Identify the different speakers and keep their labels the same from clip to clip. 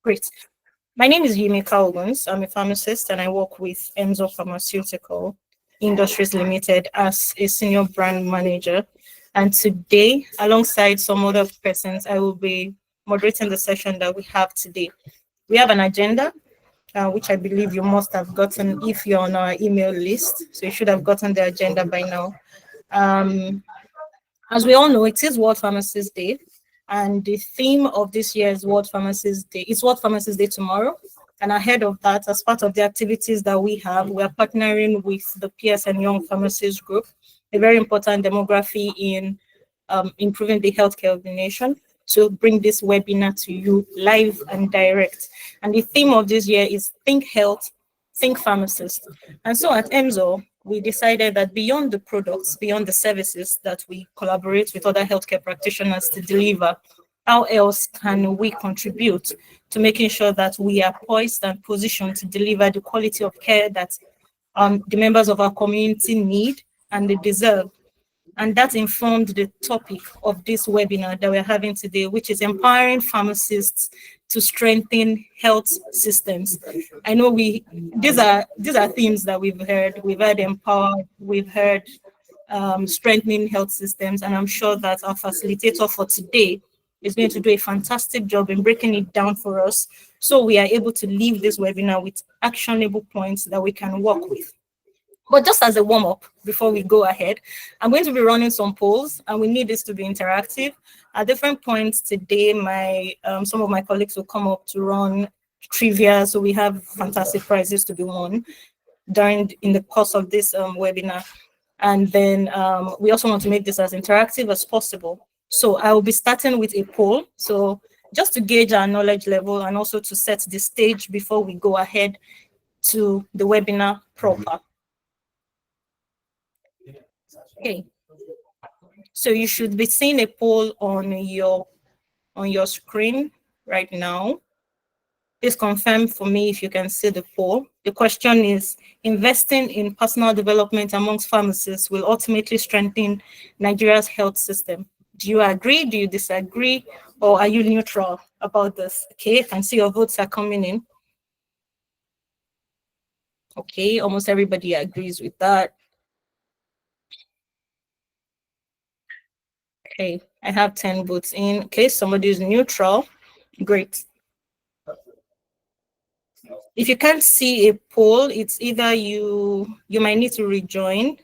Speaker 1: Great. My name is Yumi Kalguns. I'm a pharmacist and I work with Enzo Pharmaceutical Industries Limited as a senior brand manager. And today, alongside some other persons, I will be moderating the session that we have today. We have an agenda, which I believe you must have gotten if you're on our email list. So you should have gotten the agenda by now. As we all know, it is World Pharmacist Day. And the theme of this year's World Pharmacist Day is World Pharmacist Day tomorrow. And ahead of that, as part of the activities that we have, we are partnering with the PSN Young Pharmacists Group, a very important demography in improving the healthcare of the nation, to bring this webinar to you live and direct. And the theme of this year is Think Health, Think Pharmacist. And so at EMZO, we decided that beyond the products, beyond the services that we collaborate with other healthcare practitioners to deliver, how else can we contribute to making sure that we are poised and positioned to deliver the quality of care that the members of our community need and they deserve? And that informed the topic of this webinar that we're having today, which is empowering pharmacists to strengthen health systems. I know these are themes that we've heard. We've heard empower, we've heard strengthening health systems, and I'm sure that our facilitator for today is going to do a fantastic job in breaking it down for us, so we are able to leave this webinar with actionable points that we can work with. But just as a warm-up, before we go ahead, I'm going to be running some polls, and we need this to be interactive. At different points today, some of my colleagues will come up to run trivia, so we have fantastic prizes to be won in the course of this webinar. And then we also want to make this as interactive as possible. So I will be starting with a poll, so just to gauge our knowledge level and also to set the stage before we go ahead to the webinar proper. Okay, so you should be seeing a poll on your screen right now. Please confirm for me if you can see the poll. The question is, investing in personal development amongst pharmacists will ultimately strengthen Nigeria's health system. Do you agree? Do you disagree? Or are you neutral about this? Okay, I can see your votes are coming in. Okay, almost everybody agrees with that. Okay, I have 10 votes in. Okay, somebody is neutral. Great. If you can't see a poll, it's either you might need to rejoin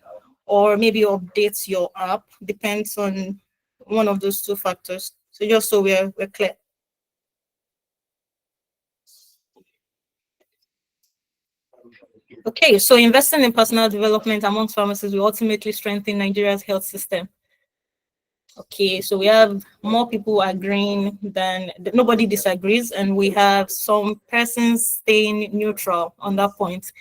Speaker 1: or maybe update your app. Depends on one of those two factors. So just so we're clear. Okay, so investing in personal development amongst pharmacists will ultimately strengthen Nigeria's health system. Okay, so we have more people agreeing than nobody disagrees, and we have some persons staying neutral on that point.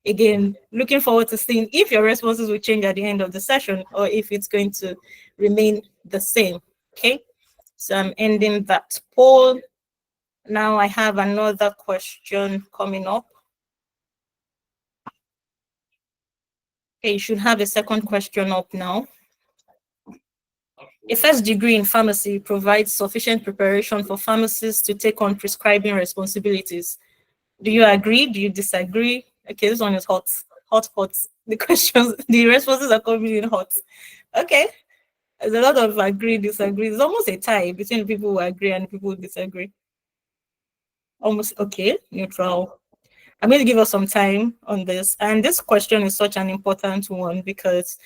Speaker 1: Again, looking forward to seeing if your responses will change at the end of the session or if it's going to remain the same. Okay, so I'm ending that poll. Now I have another question coming up. Okay, you should have a second question up now. A first degree in pharmacy provides sufficient preparation for pharmacists to take on prescribing responsibilities. Do you agree? Do you disagree? Okay, this one is hot. The questions, the responses are coming in hot. Okay, there's a lot of agree, disagree. It's almost a tie between people who agree and people who disagree. Almost okay, neutral. I'm going to give us some time on this. And this question is such an important one because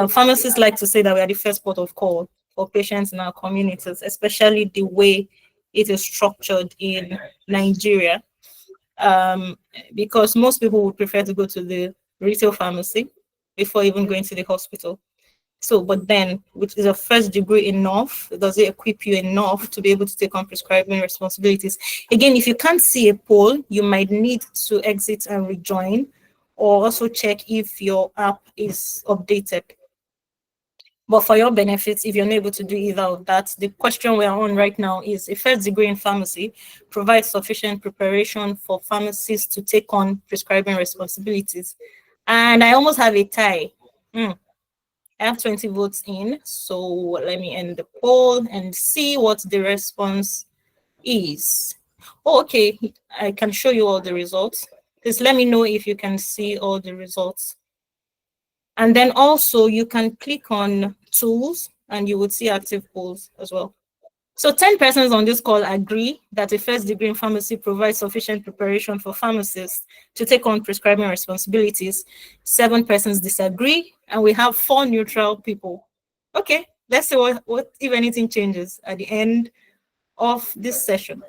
Speaker 1: pharmacists like to say that we are the first port of call for patients in our communities, especially the way it is structured in Nigeria. Because most people would prefer to go to the retail pharmacy before even going to the hospital. So, but then, which is a first degree enough? Does it equip you enough to be able to take on prescribing responsibilities? Again, if you can't see a poll, you might need to exit and rejoin, or also check if your app is updated. But for your benefits, if you're not able to do either of that, the question we're on right now is, a first degree in pharmacy provides sufficient preparation for pharmacists to take on prescribing responsibilities. And I almost have a tie. I have 20 votes in, so let me end the poll and see what the response is. Oh, okay. I can show you all the results. Just let me know if you can see all the results. And then also you can click on tools and you would see active polls as well. So 10 persons on this call agree that a first degree in pharmacy provides sufficient preparation for pharmacists to take on prescribing responsibilities. 7 persons disagree, and we have 4 neutral people. Okay, let's see what if anything changes at the end of this session.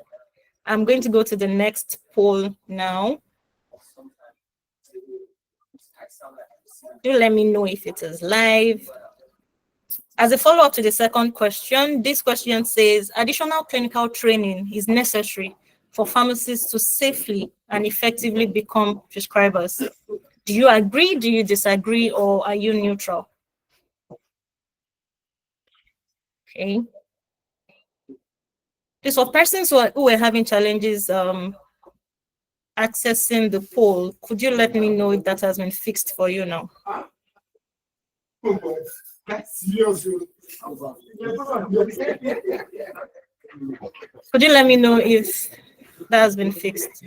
Speaker 1: I'm going to go to the next poll now. Do let me know if it is live. As a follow-up to the second question, this question says additional clinical training is necessary for pharmacists to safely and effectively become prescribers. Do you agree? Do you disagree? Or are you neutral? Okay. So for persons who were having challenges accessing the poll, could you let me know if that has been fixed for you now? Could you let me know if that has been fixed?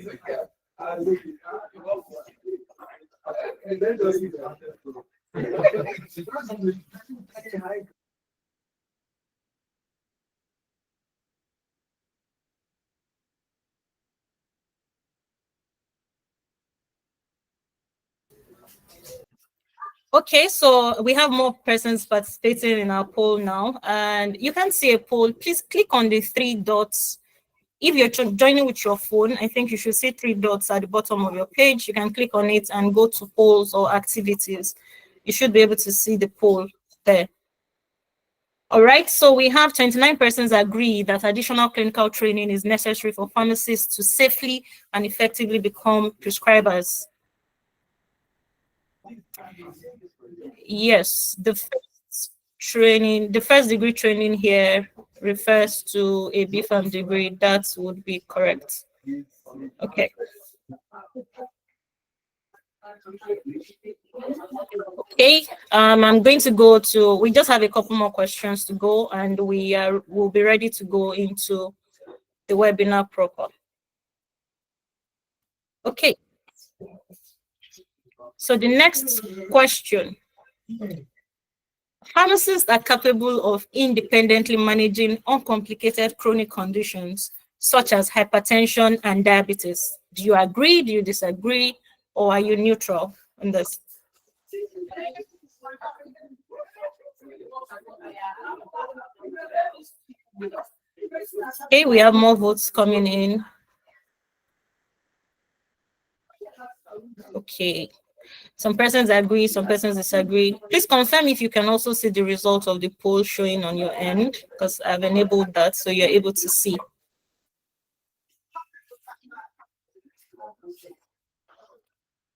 Speaker 1: Okay, so we have more persons participating in our poll now, and you can see a poll. Please click on the 3 dots. If you're joining with your phone, I think you should see 3 dots at the bottom of your page. You can click on it and go to polls or activities. You should be able to see the poll there. All right, so we have 29 persons agree that additional clinical training is necessary for pharmacists to safely and effectively become prescribers. Yes, the first degree training here refers to a BPharm degree. That would be correct. Okay. Okay, I'm going to go to, we just have a couple more questions to go, and will be ready to go into the webinar proper. Okay. So the next question. Pharmacists are capable of independently managing uncomplicated chronic conditions such as hypertension and diabetes. Do you agree? Do you disagree? Or are you neutral on this? Okay, we have more votes coming in. Okay. Some persons agree, some persons disagree. Please confirm if you can also see the result of the poll showing on your end, because I've enabled that so you're able to see.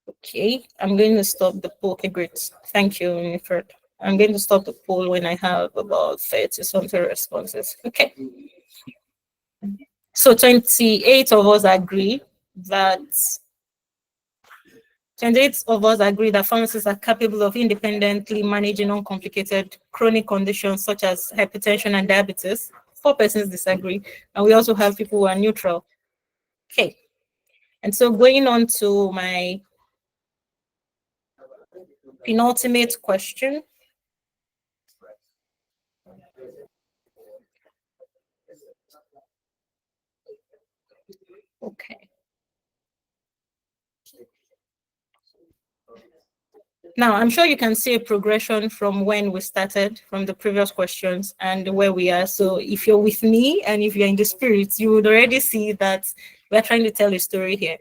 Speaker 1: Okay, I'm going to stop the poll. Okay, great. Thank you, Winifred. I'm going to stop the poll when I have about 30 something responses. Okay. So 28 of us agree that 28 of us agree that pharmacists are capable of independently managing uncomplicated chronic conditions such as hypertension and diabetes. 4 persons disagree, and we also have people who are neutral. Okay, and so going on to my penultimate question. Okay. Now, I'm sure you can see a progression from when we started, from the previous questions and where we are. So if you're with me and if you're in the spirit, you would already see that we're trying to tell a story here.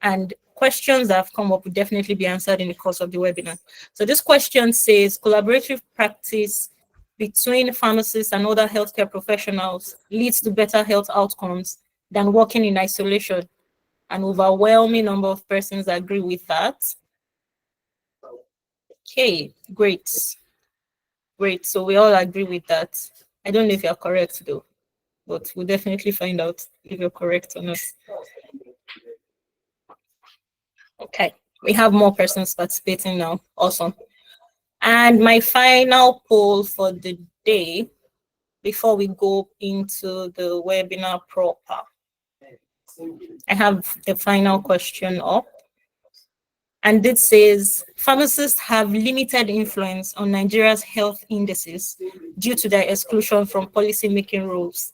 Speaker 1: And questions that have come up will definitely be answered in the course of the webinar. So this question says, collaborative practice between pharmacists and other healthcare professionals leads to better health outcomes than working in isolation. An overwhelming number of persons agree with that. Okay, great. Great. So we all agree with that. I don't know if you're correct though, but we'll definitely find out if you're correct or not. Okay, we have more persons participating now. Awesome. And my final poll for the day before we go into the webinar proper. I have the final question up. And it says pharmacists have limited influence on Nigeria's health indices due to their exclusion from policy making rules.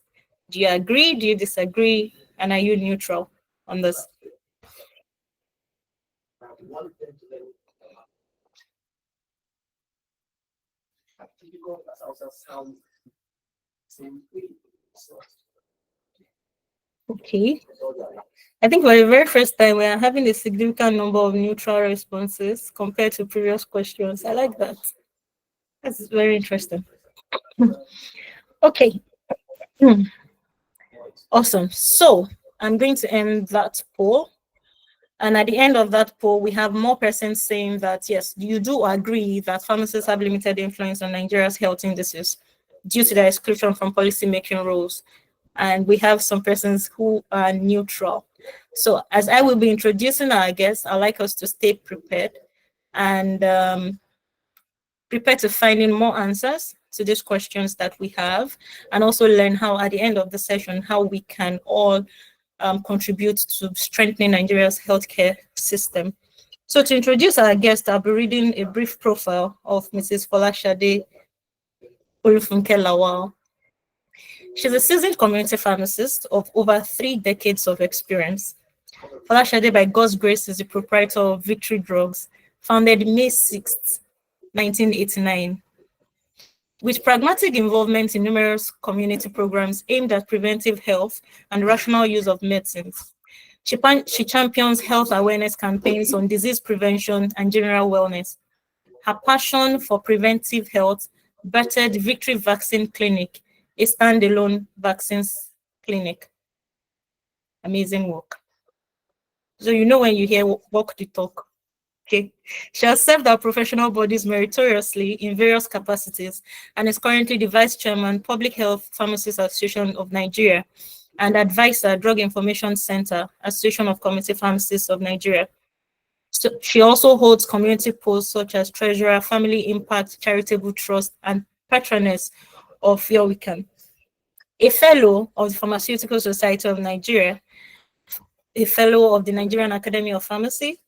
Speaker 1: Do you agree? Do you disagree? And are you neutral on this? Okay. I think for the very first time, we are having a significant number of neutral responses compared to previous questions. I like that. That's very interesting. Okay. Awesome. So I'm going to end that poll. And at the end of that poll, we have more persons saying that, yes, you do agree that pharmacists have limited influence on Nigeria's health indices due to their exclusion from policy-making rules. And we have some persons who are neutral. So as I will be introducing our guests, I'd like us to stay prepared and prepare to find in more answers to these questions that we have, and also learn how at the end of the session, how we can all contribute to strengthening Nigeria's healthcare system. So to introduce our guest, I'll be reading a brief profile of Mrs. Folashade Olufunke Lawal. She's a seasoned community pharmacist of over 3 decades of experience. Folashade, by God's grace, is the proprietor of Victory Drugs, founded May 6th, 1989. With pragmatic involvement in numerous community programs aimed at preventive health and rational use of medicines, she champions health awareness campaigns on disease prevention and general wellness. Her passion for preventive health birthed Victory Vaccine Clinic, a standalone vaccines clinic. Amazing work. So you know when you hear walk the talk. Okay. She has served our professional bodies meritoriously in various capacities and is currently the Vice Chairman, Public Health Pharmacists Association of Nigeria, and advisor, Drug Information Center, Association of Community Pharmacists of Nigeria. So she also holds community posts such as Treasurer, Family Impact Charitable Trust, and Patroness of Your Weekend. A fellow of the Pharmaceutical Society of Nigeria, a fellow of the Nigerian Academy of Pharmacy,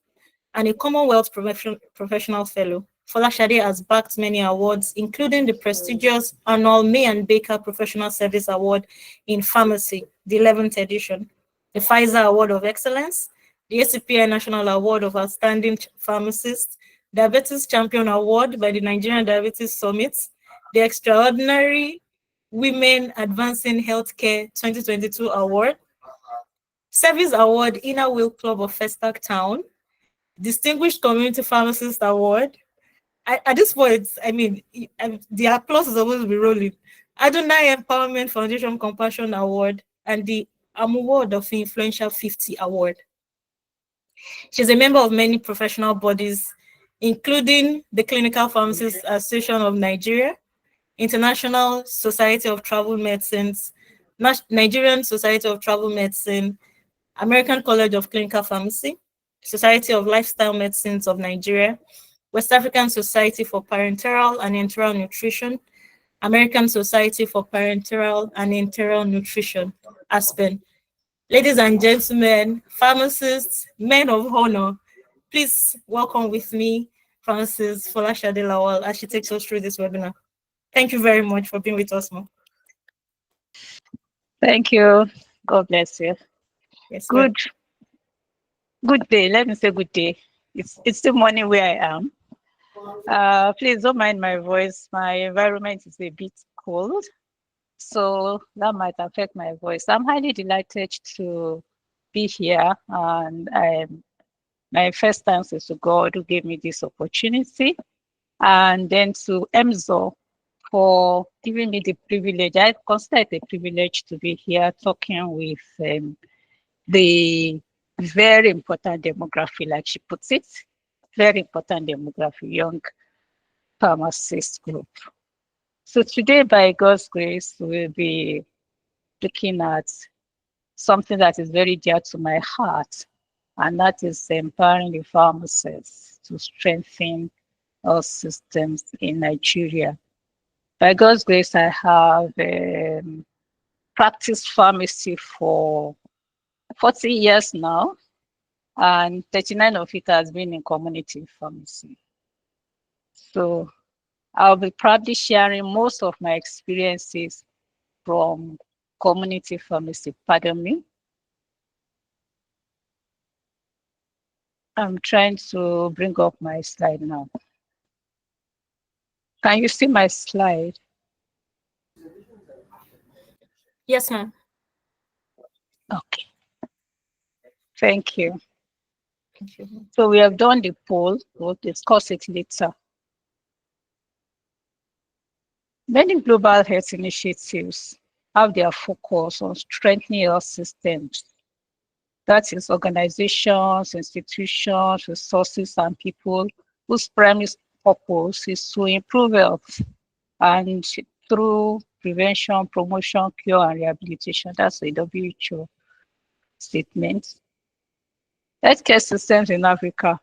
Speaker 1: and a Commonwealth Professional Fellow. Folashade has backed many awards, including the prestigious annual May and Baker Professional Service Award in Pharmacy, the 11th edition, the Pfizer Award of Excellence, the ACPI National Award of Outstanding Pharmacist, Diabetes Champion Award by the Nigerian Diabetes Summit, the Extraordinary Women Advancing Healthcare 2022 Award, Service Award Inner Wheel Club of Festac Town, Distinguished Community Pharmacist Award. At this point, I mean, the applause is supposed to be rolling. Adonai Empowerment Foundation Compassion Award and the Award of Influential 50 Award. She's a member of many professional bodies, including the Clinical Pharmacists Association of Nigeria, International Society of Travel Medicines, Nigerian Society of Travel Medicine, American College of Clinical Pharmacy, Society of Lifestyle Medicines of Nigeria, West African Society for Parenteral and Enteral Nutrition, American Society for Parenteral and Enteral Nutrition, ASPEN. Ladies and gentlemen, pharmacists, men of honor, please welcome with me Frances Folashade Lawal as she takes us through this webinar. Thank you very much for being with us, ma'am.
Speaker 2: Thank you. God bless you.
Speaker 1: Yes,
Speaker 2: good day. Let me say good day. It's the morning where I am. Please don't mind my voice. My environment is a bit cold, so that might affect my voice. I'm highly delighted to be here, and my first thanks is to God who gave me this opportunity, and then to EMZO for giving me the privilege. I consider it a privilege to be here talking with the very important demography, like she puts it, very important demography, young pharmacist group. So today, by God's grace, we'll be looking at something that is very dear to my heart, and that is empowering the pharmacists to strengthen our systems in Nigeria. By God's grace, I have practiced pharmacy for 40 years now, and 39 of it has been in community pharmacy. So I'll be proudly sharing most of my experiences from community pharmacy. Pardon me. I'm trying to bring up my slide now. Can you see my slide?
Speaker 1: Yes, ma'am.
Speaker 2: Okay. Thank you.
Speaker 1: Thank you.
Speaker 2: So we have done the poll. We'll discuss it later. Many global health initiatives have their focus on strengthening health systems. That is organizations, institutions, resources, and people whose primary purpose is to improve health and through prevention, promotion, cure, and rehabilitation. That's the WHO statement. Healthcare systems in Africa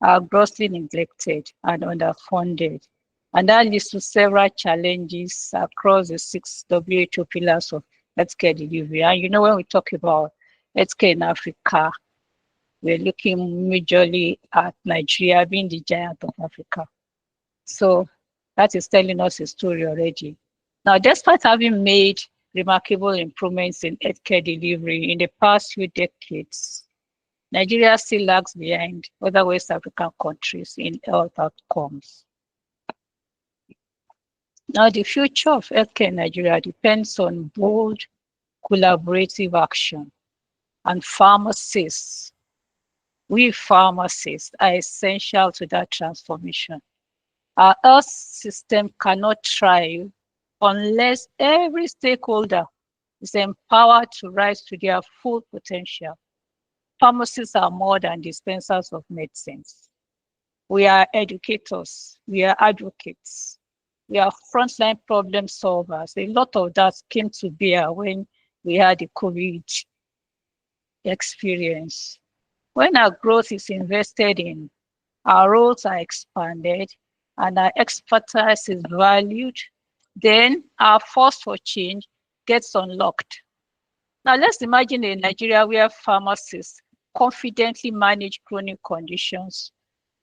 Speaker 2: are grossly neglected and underfunded. And that leads to several challenges across the 6 WHO pillars of healthcare delivery. And you know, when we talk about healthcare in Africa, we're looking majorly at Nigeria being the giant of Africa. So that is telling us a story already. Now, despite having made remarkable improvements in healthcare delivery in the past few decades, Nigeria still lags behind other West African countries in health outcomes. Now, the future of healthcare in Nigeria depends on bold, collaborative action, and pharmacists. We pharmacists are essential to that transformation. Our health system cannot thrive unless every stakeholder is empowered to rise to their full potential. Pharmacists are more than dispensers of medicines. We are educators, we are advocates, we are frontline problem solvers. A lot of that came to bear when we had the COVID experience. When our growth is invested in, our roles are expanded, and our expertise is valued, then our force for change gets unlocked. Now, let's imagine a Nigeria where pharmacists confidently manage chronic conditions,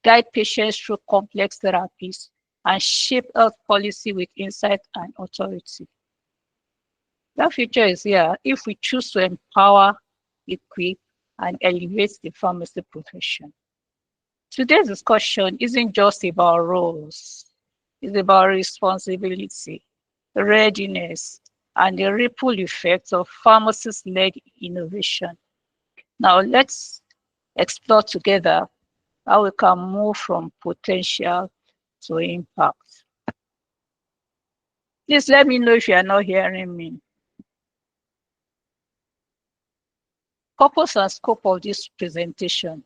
Speaker 2: guide patients through complex therapies, and shape health policy with insight and authority. That future is here if we choose to empower, equip, and elevate the pharmacy profession. Today's discussion isn't just about roles, it's about responsibility, readiness, and the ripple effects of pharmacist-led innovation. Now, let's explore together how we can move from potential to impact. Please let me know if you are not hearing me. Purpose and scope of this presentation.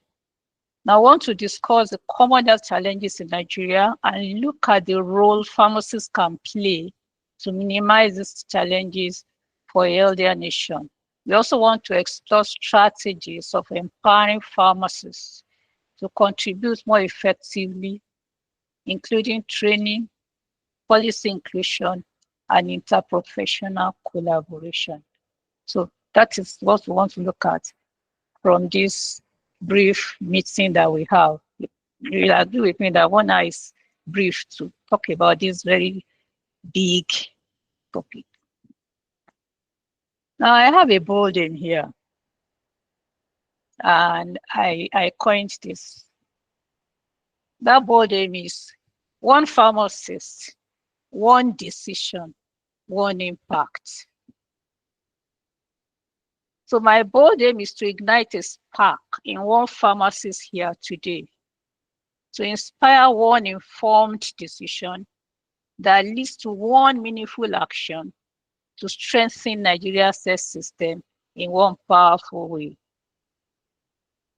Speaker 2: Now, I want to discuss the common health challenges in Nigeria and look at the role pharmacists can play to minimize these challenges for a healthier nation. We also want to explore strategies of empowering pharmacists to contribute more effectively, including training, policy inclusion, and interprofessional collaboration. So that is what we want to look at from this brief meeting that we have. You will agree with me that 1 hour is brief to talk about this very big topic. Now, I have a bold in here, and I coined this. That bold aim is one pharmacist, one decision, one impact. So my bold aim is to ignite a spark in one pharmacist here today, to inspire one informed decision that leads to one meaningful action to strengthen Nigeria's health system in one powerful way.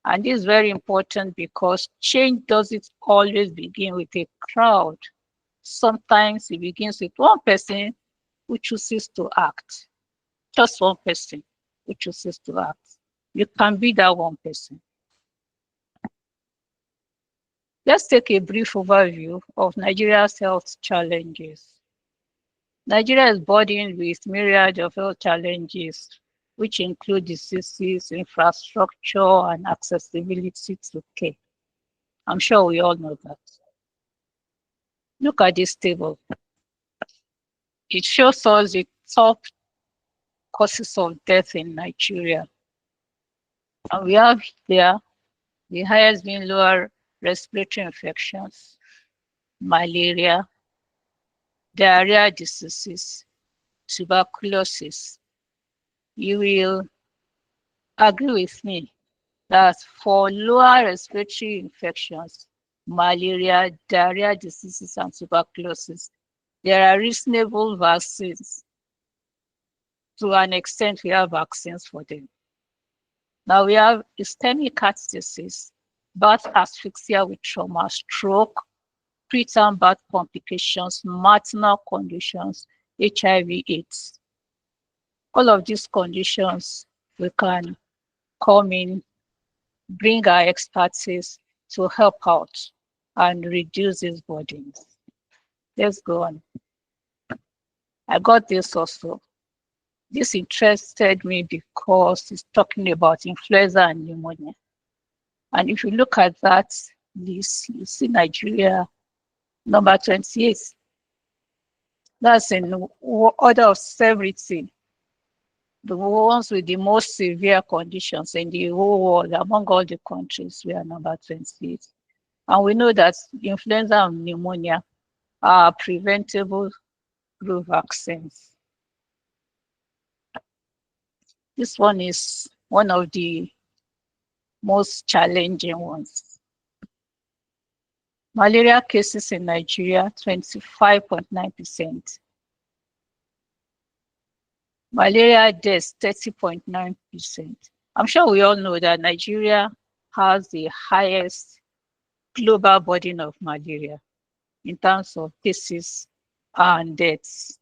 Speaker 2: And this is very important because change doesn't always begin with a crowd. Sometimes it begins with one person who chooses to act. Just one person who chooses to act. You can be that one person. Let's take a brief overview of Nigeria's health challenges. Nigeria is burdened with myriad of health challenges which include diseases, infrastructure, and accessibility to care. I'm sure we all know that. Look at this table. It shows us the top causes of death in Nigeria. And we have here the highest being lower respiratory infections, malaria, diarrhea diseases, tuberculosis. You will agree with me that for lower respiratory infections, malaria, diarrhea diseases, and tuberculosis, there are reasonable vaccines. To an extent, we have vaccines for them. Now we have ischemic heart disease, birth asphyxia with trauma, stroke, preterm birth complications, maternal conditions, HIV/AIDS. All of these conditions, we can come in, bring our expertise to help out and reduce these burdens. Let's go on. I got this also. This interested me because it's talking about influenza and pneumonia. And if you look at that list, you see Nigeria number 28. That's in order of severity. The ones with the most severe conditions in the whole world, among all the countries, we are number 28. And we know that influenza and pneumonia are preventable through vaccines. This one is one of the most challenging ones. Malaria cases in Nigeria, 25.9%. Malaria deaths, 30.9%. I'm sure we all know that Nigeria has the highest global burden of malaria in terms of cases and deaths.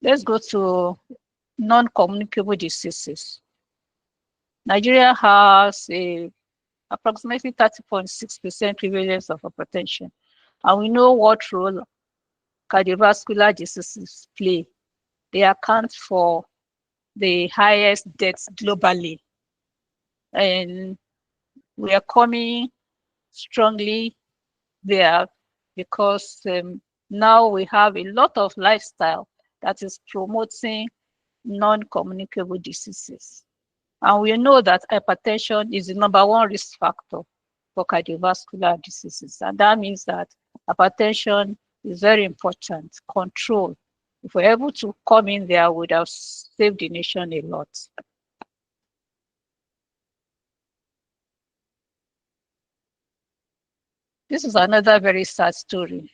Speaker 2: Let's go to non-communicable diseases. Nigeria has approximately 30.6% prevalence of hypertension. And we know what role cardiovascular diseases play. They account for the highest deaths globally. And we are coming strongly there because now we have a lot of lifestyle that is promoting non-communicable diseases. And we know that hypertension is the number one risk factor for cardiovascular diseases. And that means that hypertension is very important. Control. If we're able to come in there, we would have saved the nation a lot. This is another very sad story.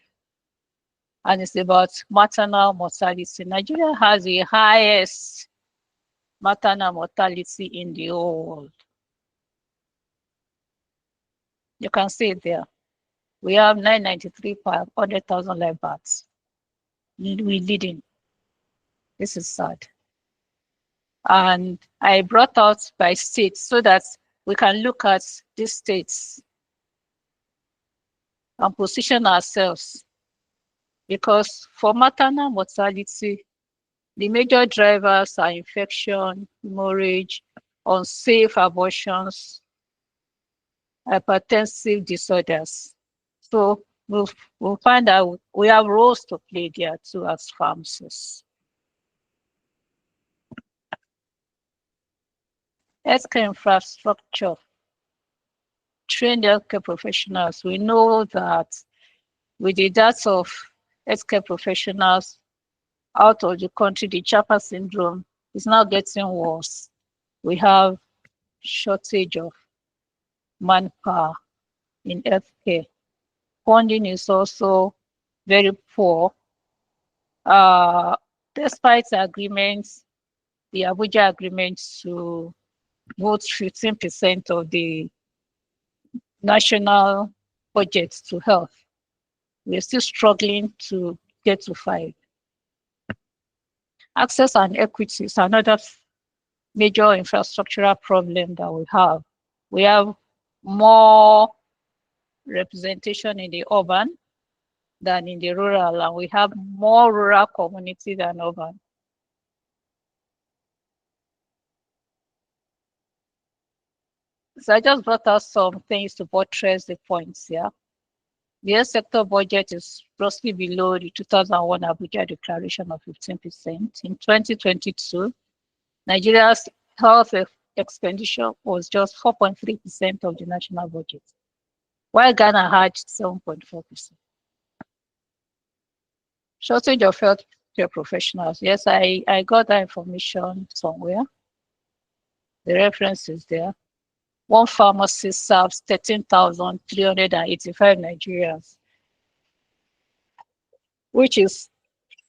Speaker 2: And it's about maternal mortality. Nigeria has the highest maternal mortality in the whole world. You can see it there. We have 993 per 100,000 live births. We're leading. This is sad. And I brought out by states so that we can look at these states and position ourselves. Because for maternal mortality, the major drivers are infection, hemorrhage, unsafe abortions, hypertensive disorders. So we'll find out we have roles to play there too as pharmacists. Healthcare infrastructure, trained healthcare professionals. We know that with the deaths of healthcare professionals out of the country, the Chapa syndrome is now getting worse. We have shortage of manpower in healthcare. Funding is also very poor. Despite agreements, the Abuja agreement to vote 15% of the national budget to health, we're still struggling to get to 5. Access and equity is another major infrastructural problem that we have. We have more representation in the urban, than in the rural, and we have more rural community than urban. So I just brought out some things to buttress the points here. The health sector budget is grossly below the 2001 Abuja Declaration of 15%. In 2022, Nigeria's health expenditure was just 4.3% of the national budget, while Ghana had 7.4%. Shortage of healthcare professionals. Yes, I got that information somewhere. The reference is there. One pharmacist serves 13,385 Nigerians, which is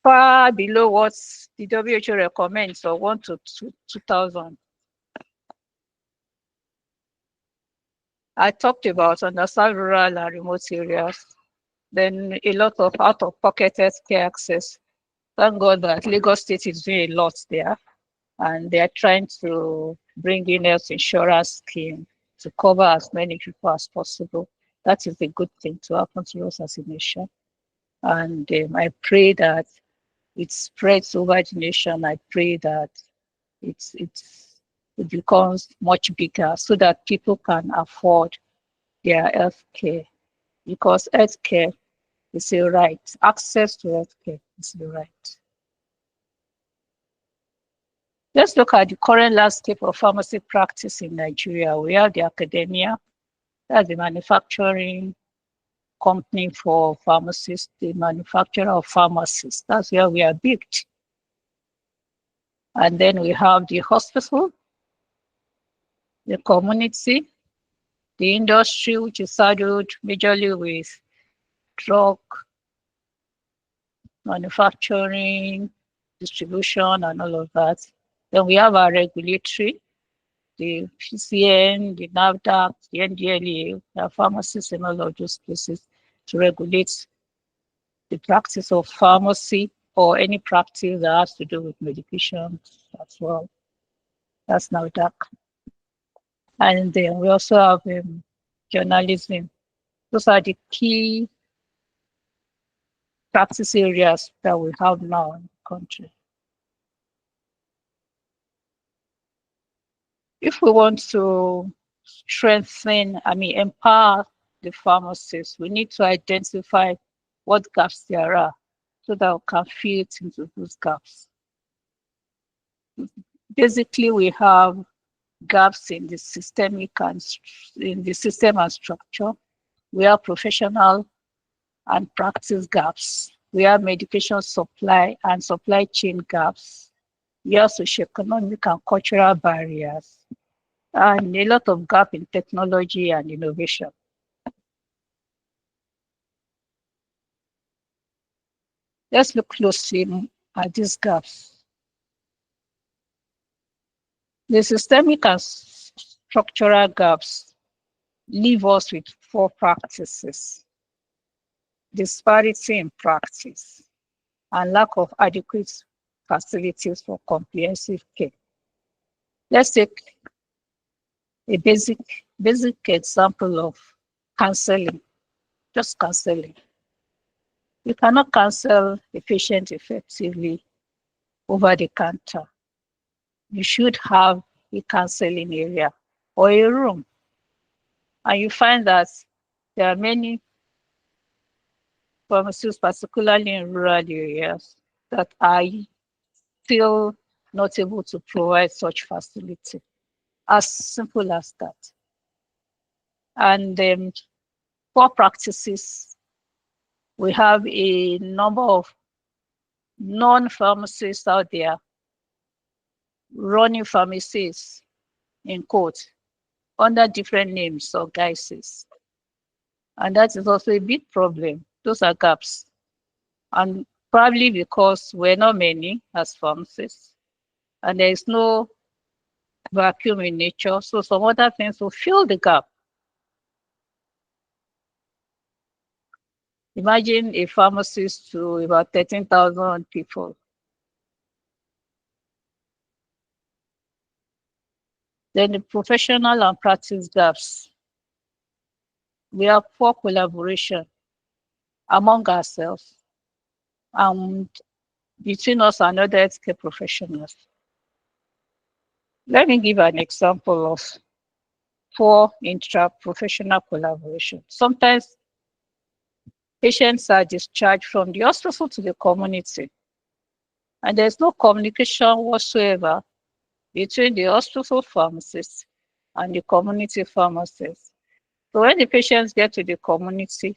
Speaker 2: far below what the WHO recommends, or 1 to 2,000. I talked about underserved rural and remote areas, then a lot of out-of-pocket healthcare access. Thank God that Lagos State is doing a lot there, and they are trying to bring in health insurance scheme to cover as many people as possible. That is a good thing to happen to us as a nation. And I pray that it spreads over the nation. I pray that it becomes much bigger so that people can afford their health care, because health care is a right. Access to health care is a right. Let's look at the current landscape of pharmacy practice in Nigeria. We have the academia, that's the manufacturing company for pharmacists, the manufacturer of pharmacists. That's where we are big. And then we have the hospital, the community, the industry, which is saddled majorly with drug manufacturing, distribution, and all of that. Then we have our regulatory, the PCN, the NAFDAC, the NDLEA, the pharmacists, and all of those places to regulate the practice of pharmacy or any practice that has to do with medication as well. That's NAFDAC. And then we also have journalism. Those are the key practice areas that we have now in the country. If we want to strengthen, empower the pharmacists, we need to identify what gaps there are so that we can fit into those gaps. Basically, we have gaps in the systemic and in the system and structure. We have professional and practice gaps. We have medication supply and supply chain gaps. We have socioeconomic and cultural barriers, and a lot of gap in technology and innovation. Let's look closely at these gaps. The systemic and structural gaps leave us with 4 practices: disparity in practice and lack of adequate facilities for comprehensive care. Let's take a basic example of counseling, just counseling. You cannot counsel a patient effectively over the counter. You should have a counseling area or a room. And you find that there are many pharmacies, particularly in rural areas, that are still not able to provide such facility. As simple as that. And poor practices, we have a number of non-pharmacists out there running pharmacies, in quotes, under different names or guises. And that is also a big problem. Those are gaps. And probably because we're not many as pharmacists, and there is no vacuum in nature, so some other things will fill the gap. Imagine a pharmacist to about 13,000 people. Then the professional and practice gaps. We have poor collaboration among ourselves and between us and other healthcare professionals. Let me give an example of poor intra-professional collaboration. Sometimes patients are discharged from the hospital to the community, and there's no communication whatsoever between the hospital pharmacist and the community pharmacist. So when the patients get to the community,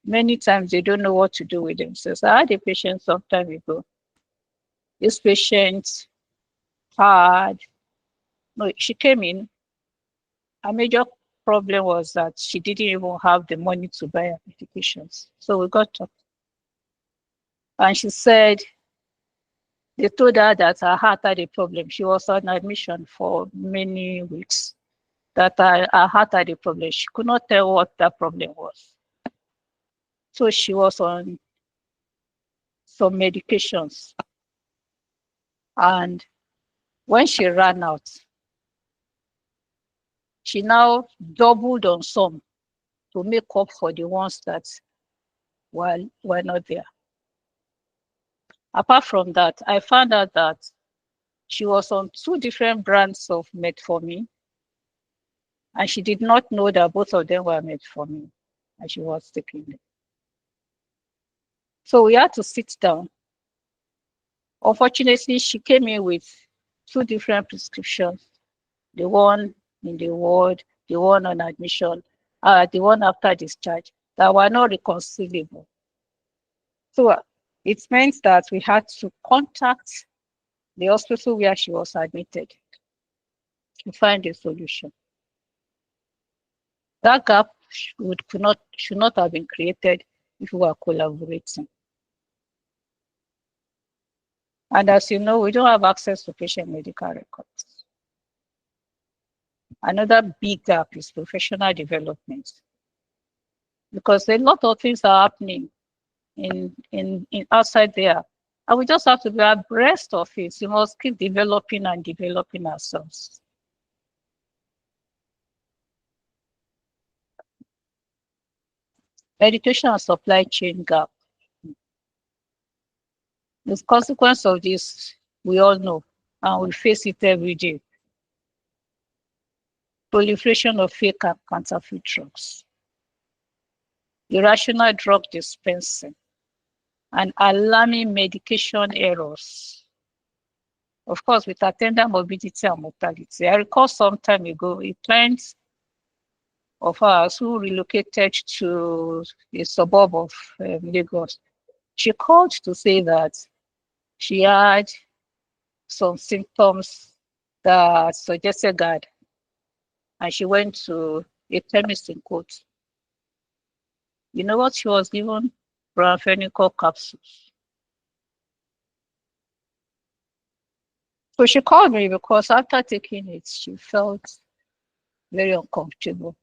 Speaker 2: many times they don't know what to do with themselves. I had a patient some time ago. This patient she came in. A major problem was that she didn't even have the money to buy her medications. So we got up. And she said they told her that her heart had a problem. She was on admission for many weeks. That her heart had a problem. She could not tell what that problem was. So she was on some medications. And when she ran out, she now doubled on some to make up for the ones that were not there. Apart from that, I found out that she was on 2 different brands of metformin, and she did not know that both of them were metformin, and she was taking them. So we had to sit down. Unfortunately, she came in with 2 different prescriptions, the one in the ward, the one on admission, the one after discharge, that were not reconcilable. So it meant that we had to contact the hospital where she was admitted to find a solution. That gap should not have been created if we were collaborating. And as you know, we don't have access to patient medical records. Another big gap is professional development, because a lot of things are happening in outside there, and we just have to be abreast of it. We must keep developing and developing ourselves. Medication and supply chain gap. The consequence of this, we all know, and we face it every day. Proliferation of fake and counterfeit drugs, irrational drug dispensing, and alarming medication errors. Of course, with attendant morbidity and mortality. I recall some time ago, a client of ours who relocated to a suburb of Lagos. She called to say that she had some symptoms that suggested GAD, and she went to a chemist in Court. You know what she was given? Bromphenical capsules. So she called me because after taking it, she felt very uncomfortable.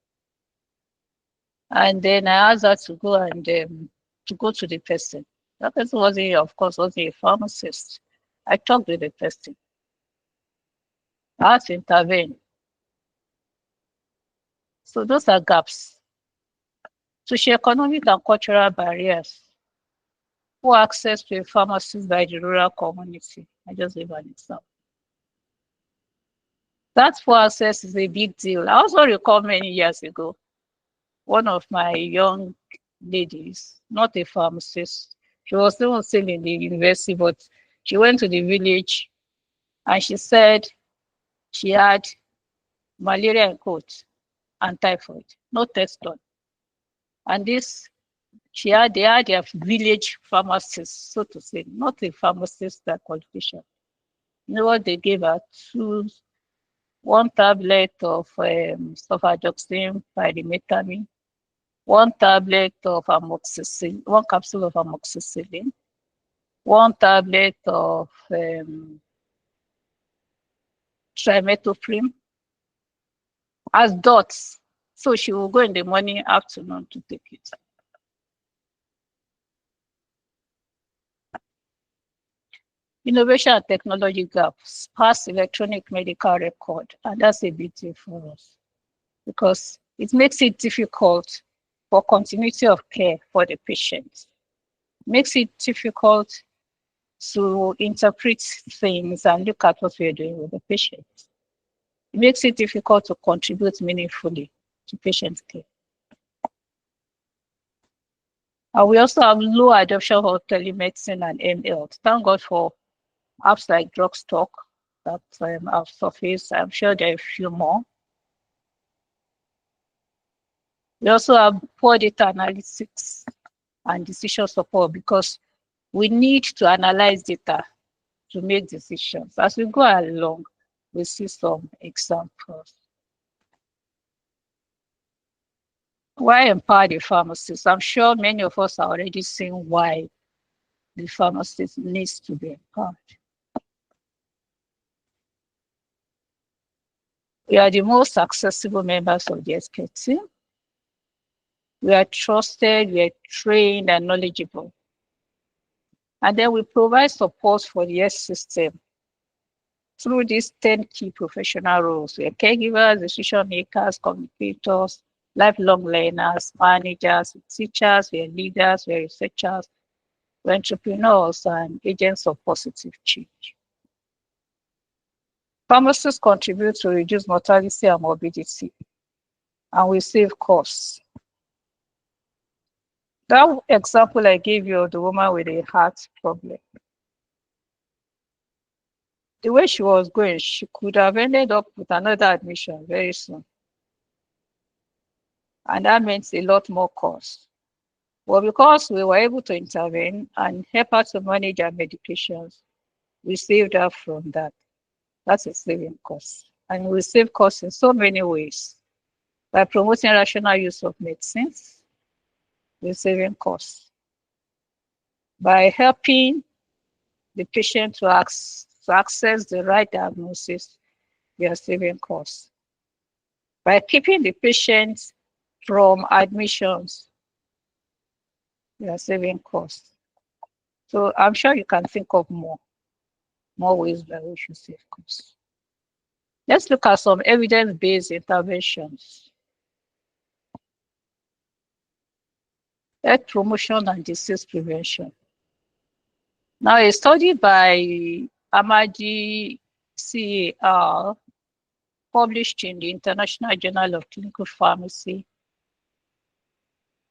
Speaker 2: And then I asked her to go and to go to the person. That person wasn't, of course, wasn't a pharmacist. I talked with the person. I had to intervene. So those are gaps. Socioeconomic and cultural barriers. Poor access to a pharmacist by the rural community. I just gave an example. That poor access is a big deal. I also recall many years ago, one of my young ladies, not a pharmacist, she was still in the university, but she went to the village and she said she had malaria and cold and typhoid, no test done. And this, they had their village pharmacist, so to say, not a pharmacist that qualification. You know what they gave her? 1 tablet of sulfadoxine pyrimethamine, 1 tablet of amoxicillin, 1 capsule of amoxicillin, 1 tablet of trimethoprim as dots. So she will go in the morning, afternoon to take it. Innovation and technology gaps, past electronic medical record, and that's a big deal for us because it makes it difficult for continuity of care for the patient. Makes it difficult to interpret things and look at what we are doing with the patient. It makes it difficult to contribute meaningfully to patient care. And we also have low adoption of telemedicine and mHealth. Thank God for apps like Drugstock that have surfaced. I'm sure there are a few more. We also have poor data analytics and decision support because we need to analyze data to make decisions. As we go along, we see some examples. Why empower the pharmacists? I'm sure many of us are already seeing why the pharmacist needs to be empowered. We are the most accessible members of the healthcare team. We are trusted, we are trained and knowledgeable. And then we provide support for the health system through these 10 key professional roles. We are caregivers, decision makers, communicators, lifelong learners, managers, teachers, we are leaders, we are researchers, we are entrepreneurs and agents of positive change. Pharmacists contribute to reduce mortality and morbidity, and we save costs. That example I gave you of the woman with a heart problem, the way she was going, she could have ended up with another admission very soon. And that meant a lot more cost. Well, because we were able to intervene and help her to manage her medications, we saved her from that. That's a saving cost. And we save costs in so many ways. By promoting rational use of medicines, we're saving costs. By helping the patient to access the right diagnosis, we are saving costs. By keeping the patient from admissions, we are saving costs. So I'm sure you can think of more ways by which we save costs. Let's look at some evidence-based interventions. Health promotion and disease prevention. Now, a study by Amadi CAR published in the International Journal of Clinical Pharmacy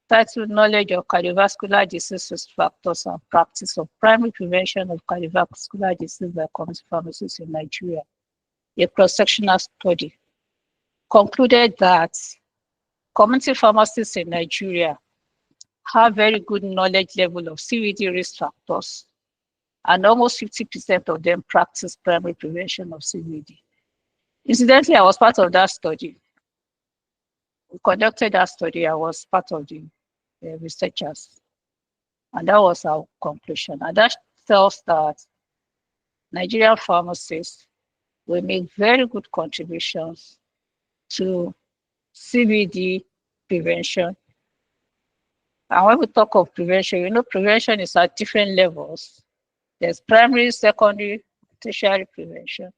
Speaker 2: titled Knowledge of Cardiovascular Disease Risk Factors and Practice of Primary Prevention of Cardiovascular Disease by Community Pharmacists in Nigeria, a cross-sectional study, concluded that community pharmacists in Nigeria have very good knowledge level of CVD risk factors, and almost 50% of them practice primary prevention of CVD. Incidentally, I was part of that study. We conducted that study. I was part of the researchers. And that was our conclusion. And that tells that Nigerian pharmacists will make very good contributions to CVD prevention. And when we talk of prevention, you know, prevention is at different levels. There's primary, secondary, tertiary prevention.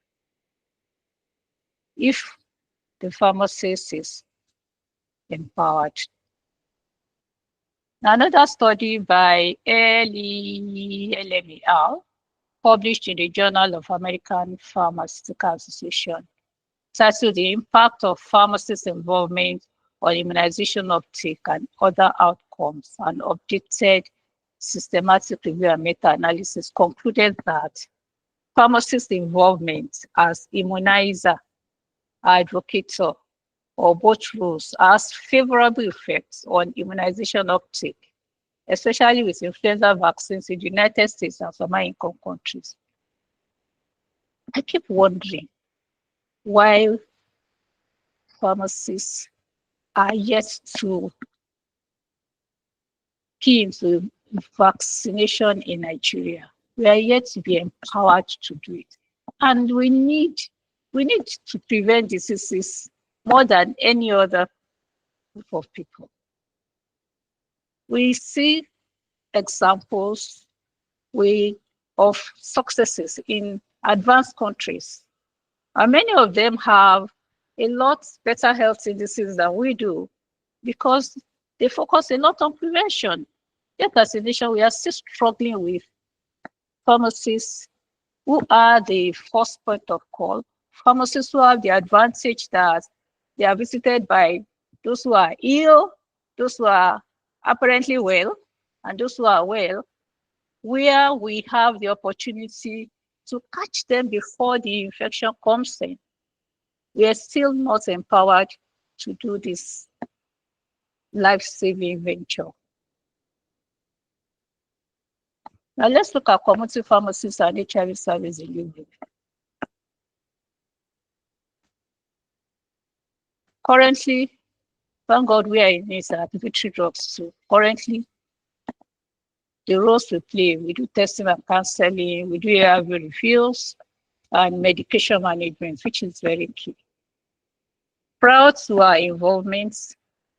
Speaker 2: If the pharmacist is empowered. Another study by LEMER, published in the Journal of American Pharmaceutical Association, titled The Impact of Pharmacist Involvement on Immunization Uptake and Other Outcomes, and updated systematic review and meta-analysis, concluded that pharmacist involvement as immunizer, advocator, or both roles has favorable effects on immunization uptake, especially with influenza vaccines in the United States and some high-income countries. I keep wondering why pharmacists are yet to key into vaccination in Nigeria. We are yet to be empowered to do it. And we need to prevent diseases more than any other group of people. We see examples of successes in advanced countries. And many of them have a lot better health indices than we do because they focus a lot on prevention. Yet as a nation, we are still struggling with pharmacists who are the first point of call, pharmacists who have the advantage that they are visited by those who are ill, those who are apparently well, and those who are well, where we have the opportunity to catch them before the infection comes in. We are still not empowered to do this life-saving venture. Now let's look at community pharmacies and HIV service in Europe. Currently, thank God we are in this antiretroviral drugs. So currently, the roles we play, we do testing and counseling, we do ARV refills, and medication management, which is very key. Prior to our involvement,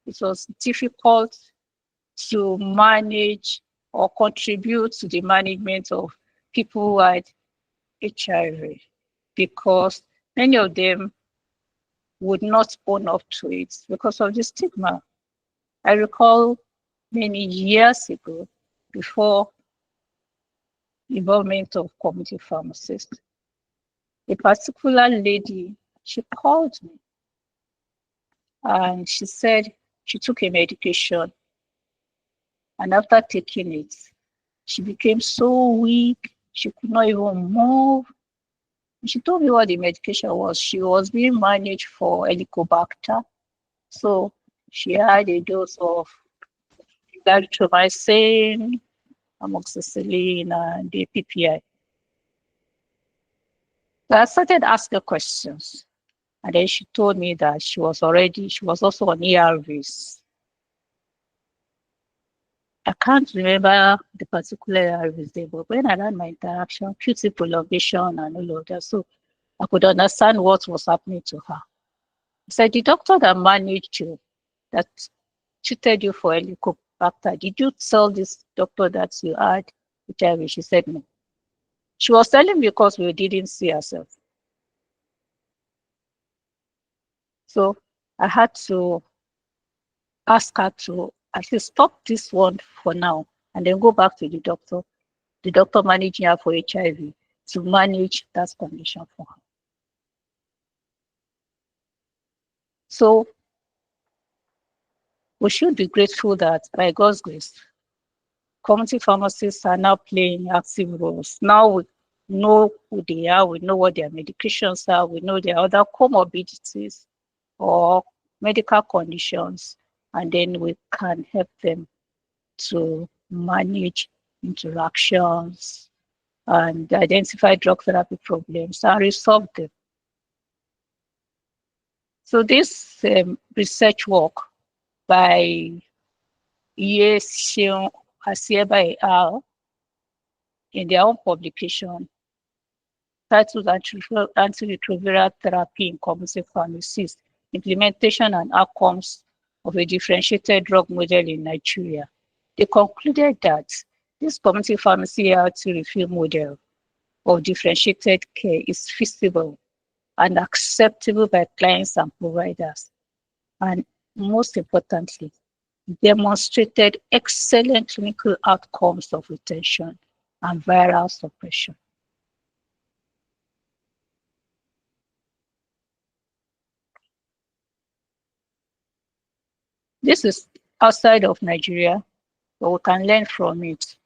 Speaker 2: it was difficult to manage or contribute to the management of people who had HIV because many of them would not own up to it because of the stigma. I recall many years ago, before the involvement of community pharmacists, a particular lady, she called me and she said she took a medication, and after taking it, she became so weak, she could not even move. She told me what the medication was. She was being managed for Helicobacter. So she had a dose of erythromycin, amoxicillin, and the PPI. So I started asking questions. And then she told me that she was also on ARVs. I can't remember the particular ARVs there, but when I ran my interaction, QT prolongation and all of that, so I could understand what was happening to her. I said, the doctor that managed you, that treated you for Helicobacter, did you tell this doctor that you had HIV? She said no. She was telling me because we didn't see ourselves. So I had to ask her to at least stop this one for now and then go back to the doctor managing her for HIV to manage that condition for her. So we should be grateful that by God's grace, community pharmacists are now playing active roles. Now we know who they are, we know what their medications are, we know their other comorbidities or medical conditions, and then we can help them to manage interactions and identify drug therapy problems and resolve them. So this research work by Yesion Asieba et al. In their own publication titled Antiretroviral Therapy in Community Pharmacies, Implementation and Outcomes of a Differentiated Drug Model in Nigeria. They concluded that this community pharmacy ART refill model of differentiated care is feasible and acceptable by clients and providers. And most importantly, demonstrated excellent clinical outcomes of retention and viral suppression. This is outside of Nigeria, but we can learn from it.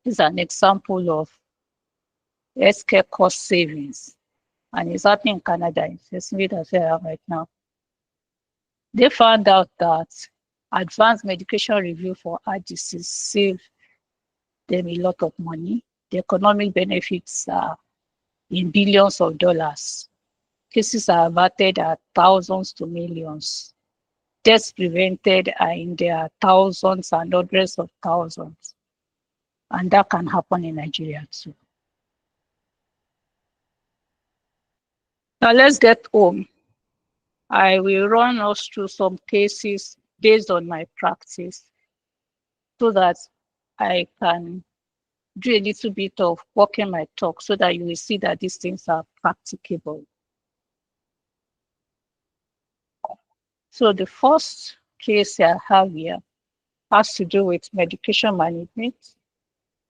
Speaker 2: This is an example of healthcare cost savings, and it's happening in Canada. It's made as I am right now. They found out that advanced medication review for heart disease saved them a lot of money. The economic benefits are in billions of dollars. Cases are averted at thousands to millions. Deaths prevented are in their thousands and hundreds of thousands. And that can happen in Nigeria too. Now let's get home. I will run us through some cases based on my practice so that I can do a little bit of walking my talk so that you will see that these things are practicable. So the first case I have here has to do with medication management,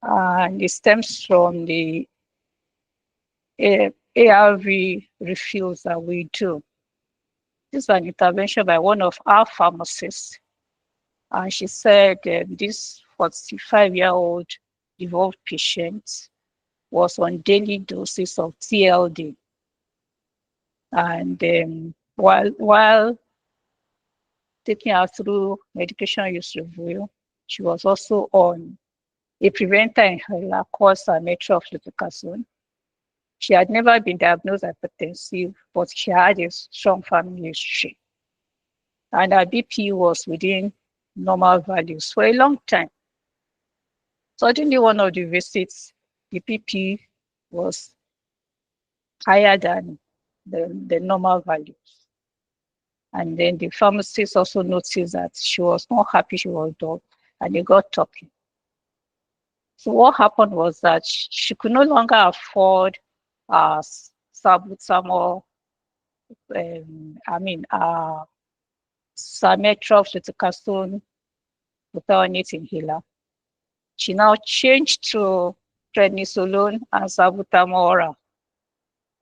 Speaker 2: and it stems from the ARV refills that we do. This is an intervention by one of our pharmacists, and she said this 45-year-old devolved patient was on daily doses of TLD, and while taking her through medication use review, she was also on a preventer inhaler called salmeterol. She had never been diagnosed hypertensive, but she had a strong family history. And her BP was within normal values for a long time. Suddenly, one of the visits, the BP was higher than the normal values. And then the pharmacist also noticed that she was not happy she was done, and they got talking. So what happened was that she could no longer afford salbutamol, salmeterol glutamate inhaler. She now changed to prednisolone and salbutamol oral,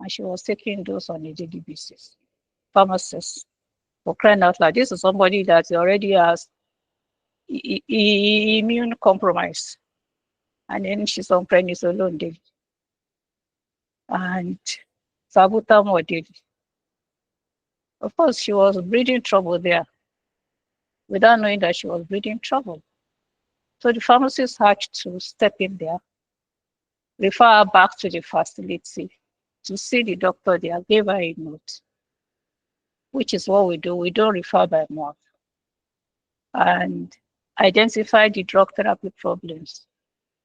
Speaker 2: and she was taking those on a daily basis. Pharmacists, for crying out loud, this is somebody that already has immune compromise, and then she's on prednisolone daily and salbutamol daily. Of course, she was breathing trouble there without knowing that she was breathing trouble. So the pharmacist had to step in there, refer her back to the facility to see the doctor there, gave her a note, which is what we do. We don't refer by mouth, and identify the drug therapy problems.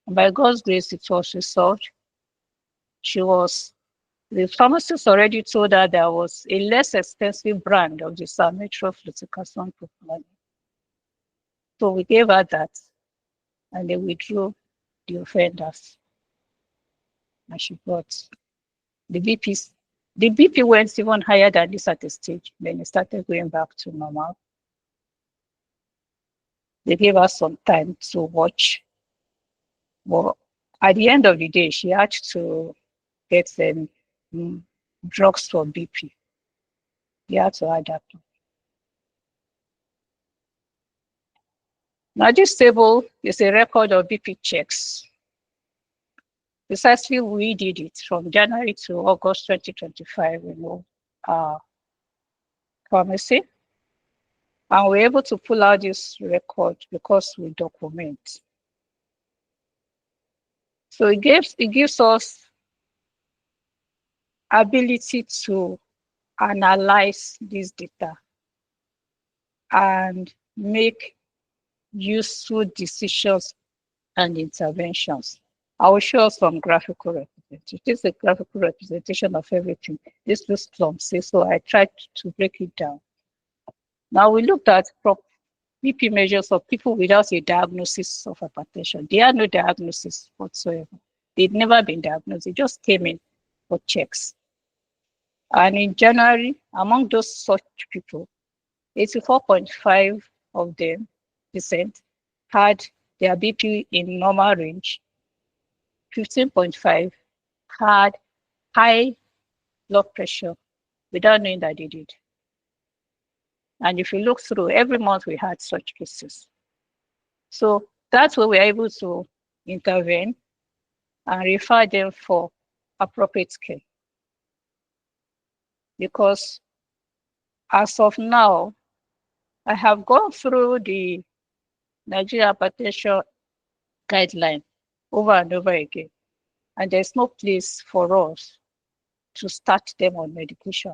Speaker 2: And by God's grace, it was resolved. The pharmacist already told her there was a less expensive brand of the salmeterol. So we gave her that, and they withdrew the offenders. And she got the BP. The BP went even higher than this at the stage. Then it started going back to normal. They gave us some time to watch. But at the end of the day, she had to get some drugs for BP. They had to add that. Now, this table is a record of BP checks. Precisely, we did it from January to August 2025 in our pharmacy. And we're able to pull out this record because we document. So it gives us ability to analyze this data and make useful decisions and interventions. I will show some graphical representation. This is a graphical representation of everything. This looks clumsy, so I tried to break it down. Now we looked at BP measures of people without a diagnosis of hypertension. They had no diagnosis whatsoever. They'd never been diagnosed. They just came in for checks. And in January, among those such people, 84.5% of them had their BP in normal range. 15.5% had high blood pressure without knowing that they did. And if you look through, every month we had such cases. So that's where we're able to intervene and refer them for appropriate care. Because as of now, I have gone through the Nigeria hypertension guideline over and over again, and there's no place for us to start them on medication,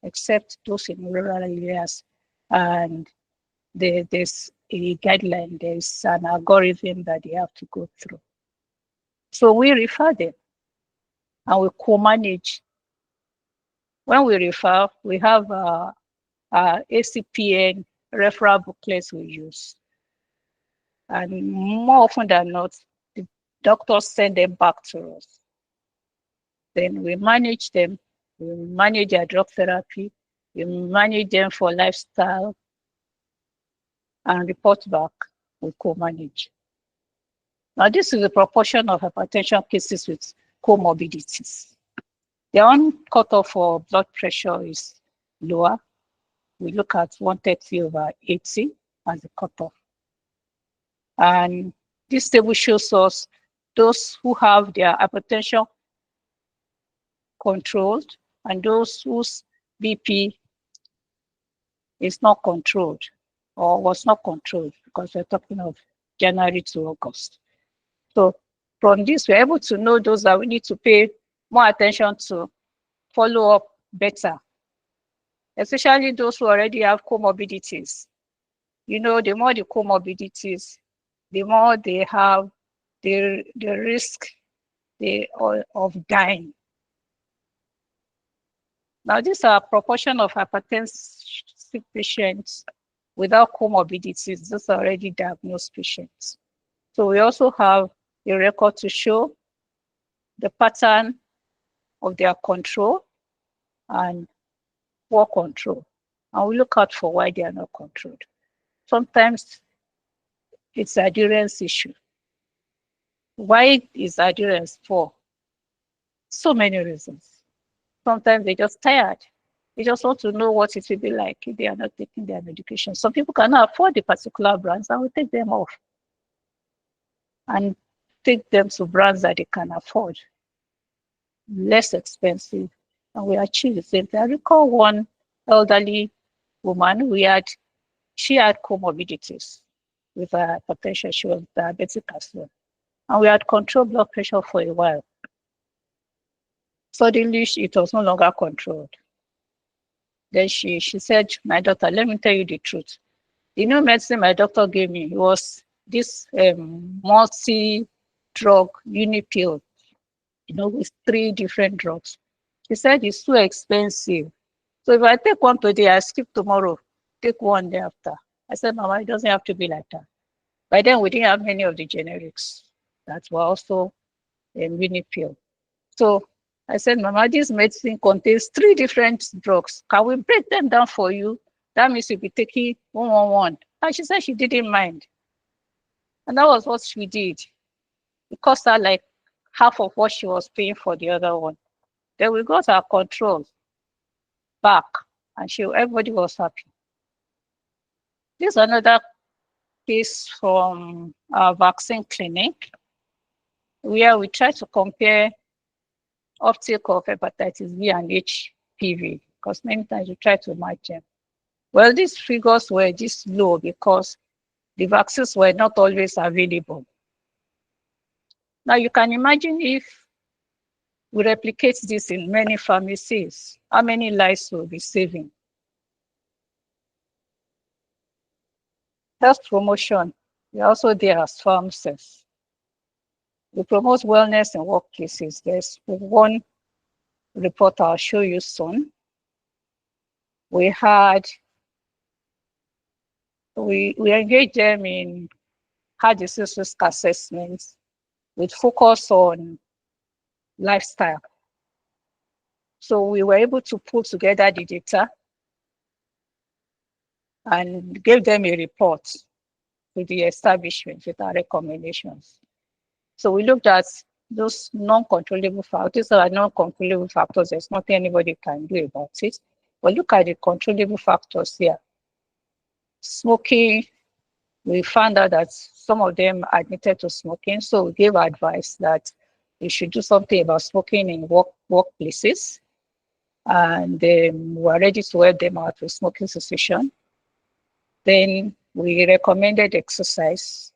Speaker 2: except those in rural areas. And there's a guideline, there's an algorithm that they have to go through. So we refer them and we co-manage. When we refer, we have ACPN referral booklets we use. And more often than not, the doctors send them back to us. Then we manage them, we manage their drug therapy, we manage them for lifestyle and report back. we co-manage. Now, this is the proportion of hypertension cases with comorbidities. The one cutoff for blood pressure is lower. We look at 130/80 as the cutoff. And this table shows us those who have their hypertension controlled and those whose BP is not controlled or was not controlled, because we're talking of January to August. So from this, we're able to know those that we need to pay more attention to, follow up better, especially those who already have comorbidities. You know, the more the comorbidities, the more they have the risk of dying. Now, these are a proportion of hypertensive patients without comorbidities. Those are already diagnosed patients. So we also have a record to show the pattern of their control and poor control. And we look out for why they are not controlled. Sometimes it's adherence issue. Why is adherence poor? So many reasons. Sometimes they're just tired. They just want to know what it will be like if they are not taking their medication. Some people cannot afford the particular brands and we take them off and take them to brands that they can afford, less expensive, and we achieve the same thing. I recall one elderly woman, she had comorbidities with her hypertension. She was diabetic as well. And we had controlled blood pressure for a while. Suddenly, it was no longer controlled. Then she said, my doctor, let me tell you the truth. The new medicine my doctor gave me was this multi-drug unipill, with 3 different drugs. She said it's too expensive. So if I take one today, I skip tomorrow, take one day after. I said, Mama, it doesn't have to be like that. By then, we didn't have many of the generics that were also unipill. So I said, Mama, this medicine contains 3 different drugs. Can we break them down for you? That means you'll be taking 111. And she said she didn't mind. And that was what she did. It cost her like half of what she was paying for the other one. Then we got our control back, and everybody was happy. This is another case from our vaccine clinic, where we try to compare uptake of hepatitis B and HPV, because many times we try to match them. Well, these figures were this low because the vaccines were not always available. Now you can imagine if we replicate this in many pharmacies, how many lives we'll be saving. Health promotion, we're also there as pharmacists. We promote wellness in workplaces. There's one report I'll show you soon. We engage them in heart disease risk assessments with focus on lifestyle. So we were able to pull together the data and give them a report to the establishment with our recommendations. So we looked at those non-controllable factors. These are non-controllable factors. There's nothing anybody can do about it. But look at the controllable factors here. Smoking, we found out that some of them admitted to smoking. So we gave advice that we should do something about smoking in workplaces. And we were ready to help them out with smoking cessation. Then we recommended exercise,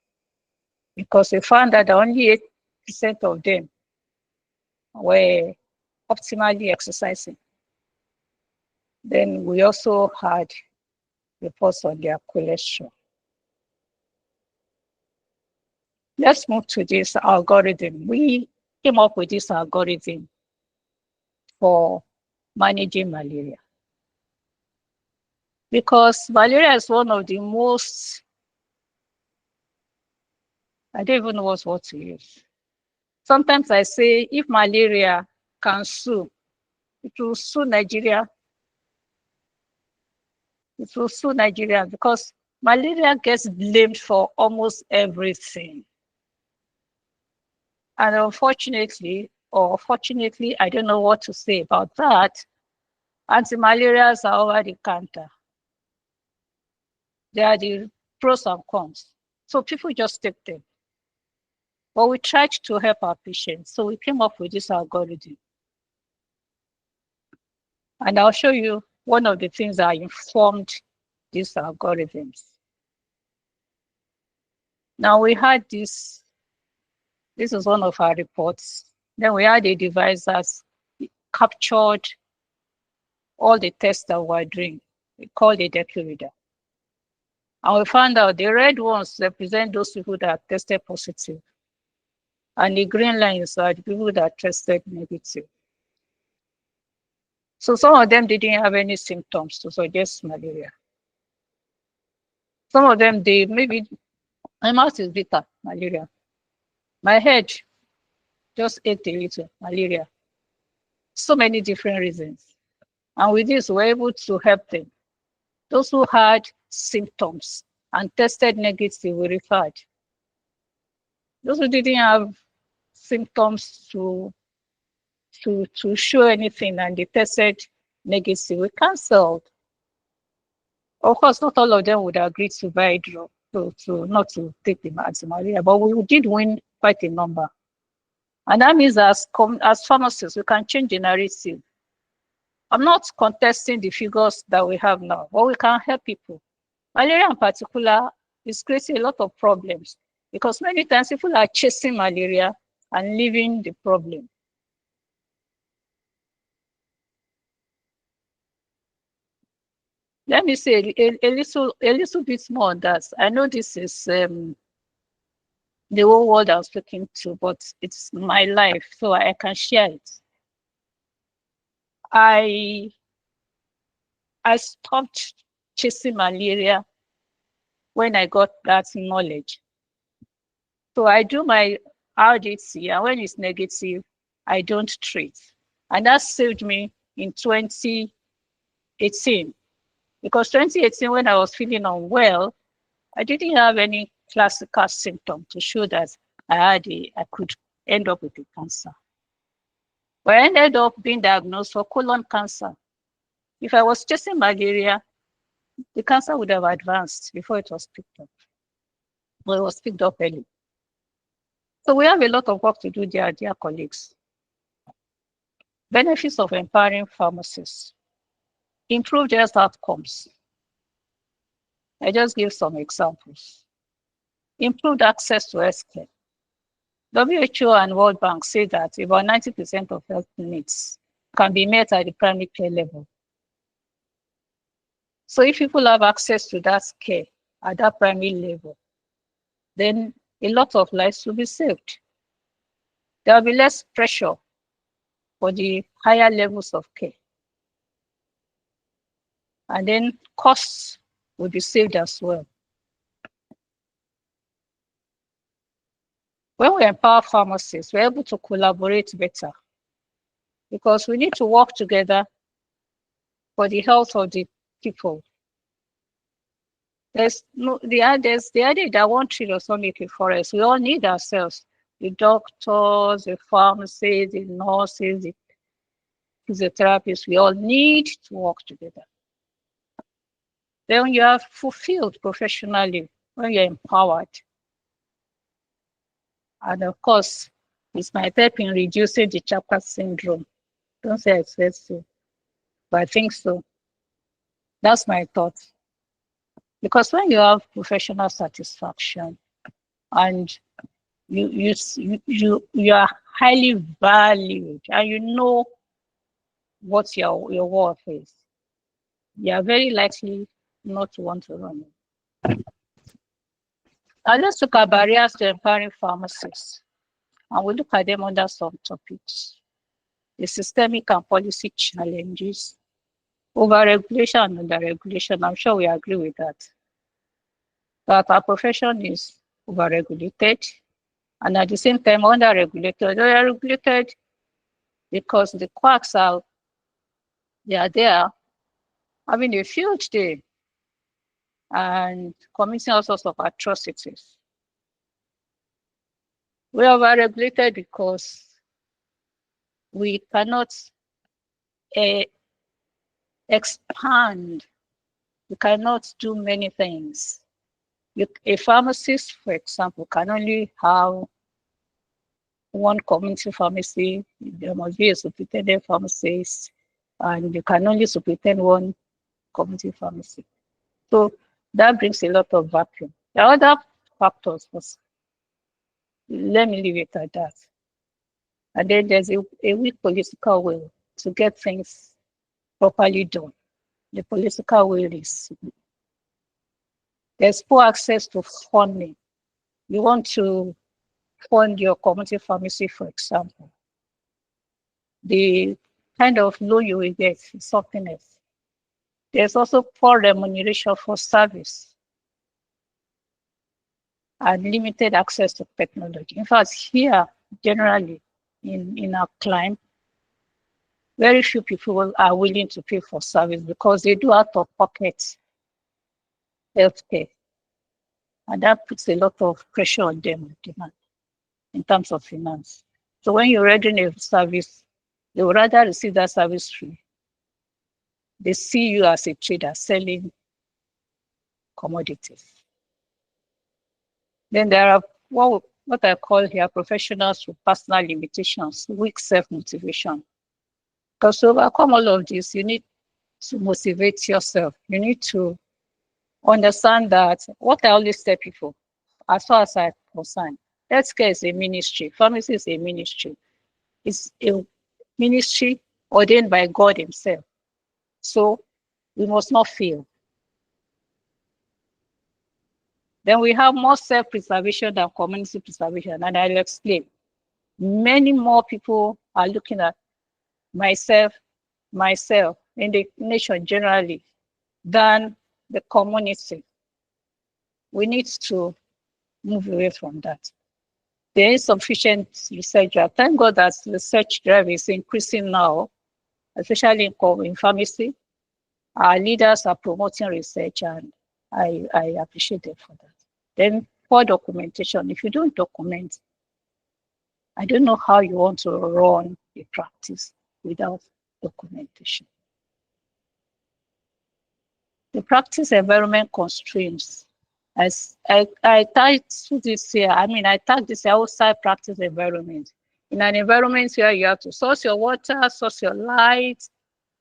Speaker 2: because we found that only 8% of them were optimally exercising. Then we also had reports on their cholesterol. Let's move to this algorithm. We came up with this algorithm for managing malaria, because malaria is one of the most, I don't even know what word to use. Sometimes I say, if malaria can sue, it will sue Nigeria. It will sue Nigeria, because malaria gets blamed for almost everything. And unfortunately, or fortunately, I don't know what to say about that, anti-malarials are over the counter. They are the pros and cons. So people just take them. But we tried to help our patients. So we came up with this algorithm. And I'll show you one of the things that informed these algorithms. Now we had this is one of our reports. Then we had a device that captured all the tests that we were doing. We called it Reader. And we found out the red ones represent those people that tested positive. And the green lines are the people that tested negative. So some of them didn't have any symptoms to suggest malaria. Some of them, maybe my mouth is bitter, malaria. My head just ate a little, malaria. So many different reasons. And with this, we're able to help them. Those who had symptoms and tested negative, we referred. Those who didn't have symptoms to show anything and they tested negative, we canceled. Of course, not all of them would agree to buy a drug, to not to take the malaria, but we did win quite a number. And that means as pharmacists, we can change the narrative. I'm not contesting the figures that we have now, but we can help people. Malaria in particular is creating a lot of problems because many times people are chasing malaria and leaving the problem. Let me say a little bit more on that. I know this is the whole world I was looking to, but it's my life, so I can share it. I stopped chasing malaria when I got that knowledge. So I do my RDT, and when it's negative, I don't treat. And that saved me in 2018. Because 2018, when I was feeling unwell, I didn't have any classical symptom to show that I could end up with a cancer. But I ended up being diagnosed for colon cancer. If I was chasing malaria, the cancer would have advanced before it was picked up. But it was picked up early. So we have a lot of work to do there, dear colleagues. Benefits of empowering pharmacists. Improved health outcomes. I just give some examples. Improved access to healthcare. WHO and World Bank say that about 90% of health needs can be met at the primary care level. So if people have access to that care at that primary level, then a lot of lives will be saved. There will be less pressure for the higher levels of care. And then costs will be saved as well. When we empower pharmacists, we're able to collaborate better because we need to work together for the health of the people. There's the idea that one tree does not make a forest. We all need ourselves, the doctors, the pharmacists, the nurses, the physiotherapists. We all need to work together. Then you are fulfilled professionally when you're empowered. And of course, it might help in reducing the Chapter syndrome. Don't say I said so, but I think so. That's my thought. Because when you have professional satisfaction and you are highly valued and you know what your worth is, you are very likely not to want to run it. Now let's look at barriers to empowering pharmacists. And we'll look at them under some topics. The systemic and policy challenges, overregulation and underregulation. I'm sure we agree with that. That our profession is overregulated and at the same time underregulated. They are regulated because the quacks they are there having a field day. and committing all sorts of atrocities. We are regulated because we cannot expand. We cannot do many things. A pharmacist, for example, can only have one community pharmacy. There must be a superintendent pharmacist, and you can only superintend one community pharmacy. So that brings a lot of vacuum. There are other factors, but let me leave it at that. And then there's a weak political will to get things properly done. The political will is there's poor access to funding. You want to fund your community pharmacy, for example. The kind of loan you will get is something else. There's also poor remuneration for service and limited access to technology. In fact, here, generally, in our climate, very few people are willing to pay for service because they do out-of-pocket healthcare. And that puts a lot of pressure on them demand in terms of finance. So when you're rendering a service, they would rather receive that service free. They see you as a trader selling commodities. Then there are what I call here professionals with personal limitations, weak self-motivation. Because to overcome all of this, you need to motivate yourself. You need to understand that what I always tell people, as far as I'm concerned, healthcare is a ministry, pharmacy is a ministry. It's a ministry ordained by God Himself. So we must not fail. Then we have more self-preservation than community preservation, and I'll explain. Many more people are looking at myself in the nation generally than the community. We need to move away from that. There is sufficient research drive. Thank God that research drive is increasing now, especially in pharmacy. Our leaders are promoting research, and I appreciate them for that. Then for documentation, if you don't document, I don't know how you want to run a practice without documentation. The practice environment constraints. As I titled this here, I tagged this outside practice environment. In an environment where you have to source your water, source your light,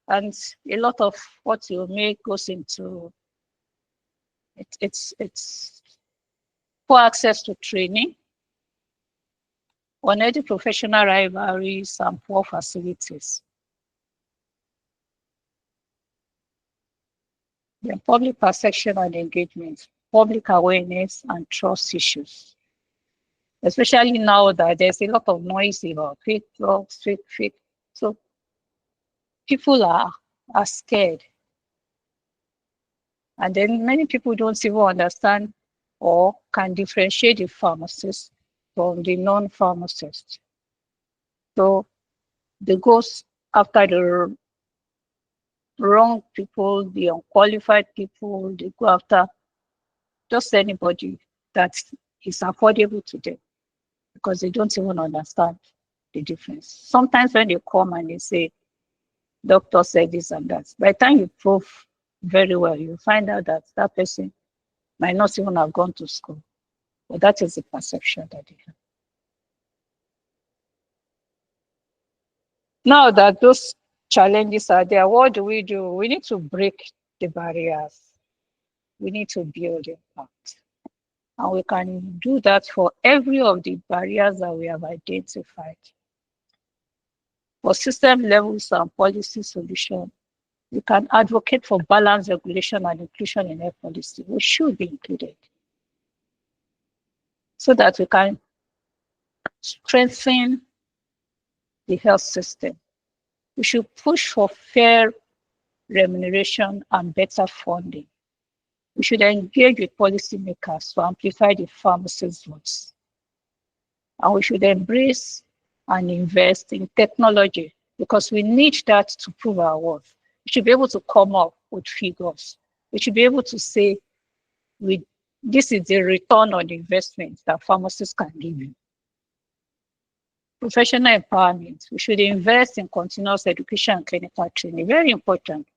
Speaker 2: and a lot of what you make goes into it's poor access to training, unhealthy professional rivalries, and poor facilities. Then public perception and engagement, public awareness and trust issues. Especially now that there's a lot of noise about fake drugs, fake. So people are scared. And then many people don't even understand or can differentiate the pharmacist from the non-pharmacist. So they go after the wrong people, the unqualified people, they go after just anybody that is affordable to them because they don't even understand the difference. Sometimes when they come and they say, doctor said this and that, by the time you prove very well, you find out that that person might not even have gone to school. But that is the perception that they have. Now that those challenges are there, what do? We need to break the barriers. We need to build impact. And we can do that for every of the barriers that we have identified. For system levels and policy solution, we can advocate for balanced regulation and inclusion in health policy, which should be included, so that we can strengthen the health system. We should push for fair remuneration and better funding. We should engage with policymakers to amplify the pharmacist voice. And we should embrace and invest in technology because we need that to prove our worth. We should be able to come up with figures. We should be able to say This is the return on investment that pharmacists can give you. Professional empowerment. We should invest in continuous education and clinical training. Very important.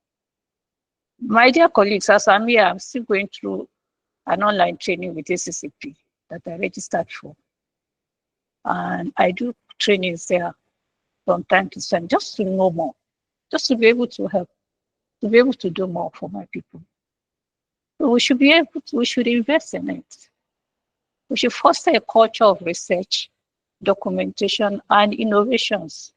Speaker 2: My dear colleagues, as I'm here, I'm still going through an online training with ACCP that I registered for. And I do trainings there from time to time just to know more, just to be able to help, to be able to do more for my people. So we should be able to, we should invest in it. We should foster a culture of research, documentation, and innovations.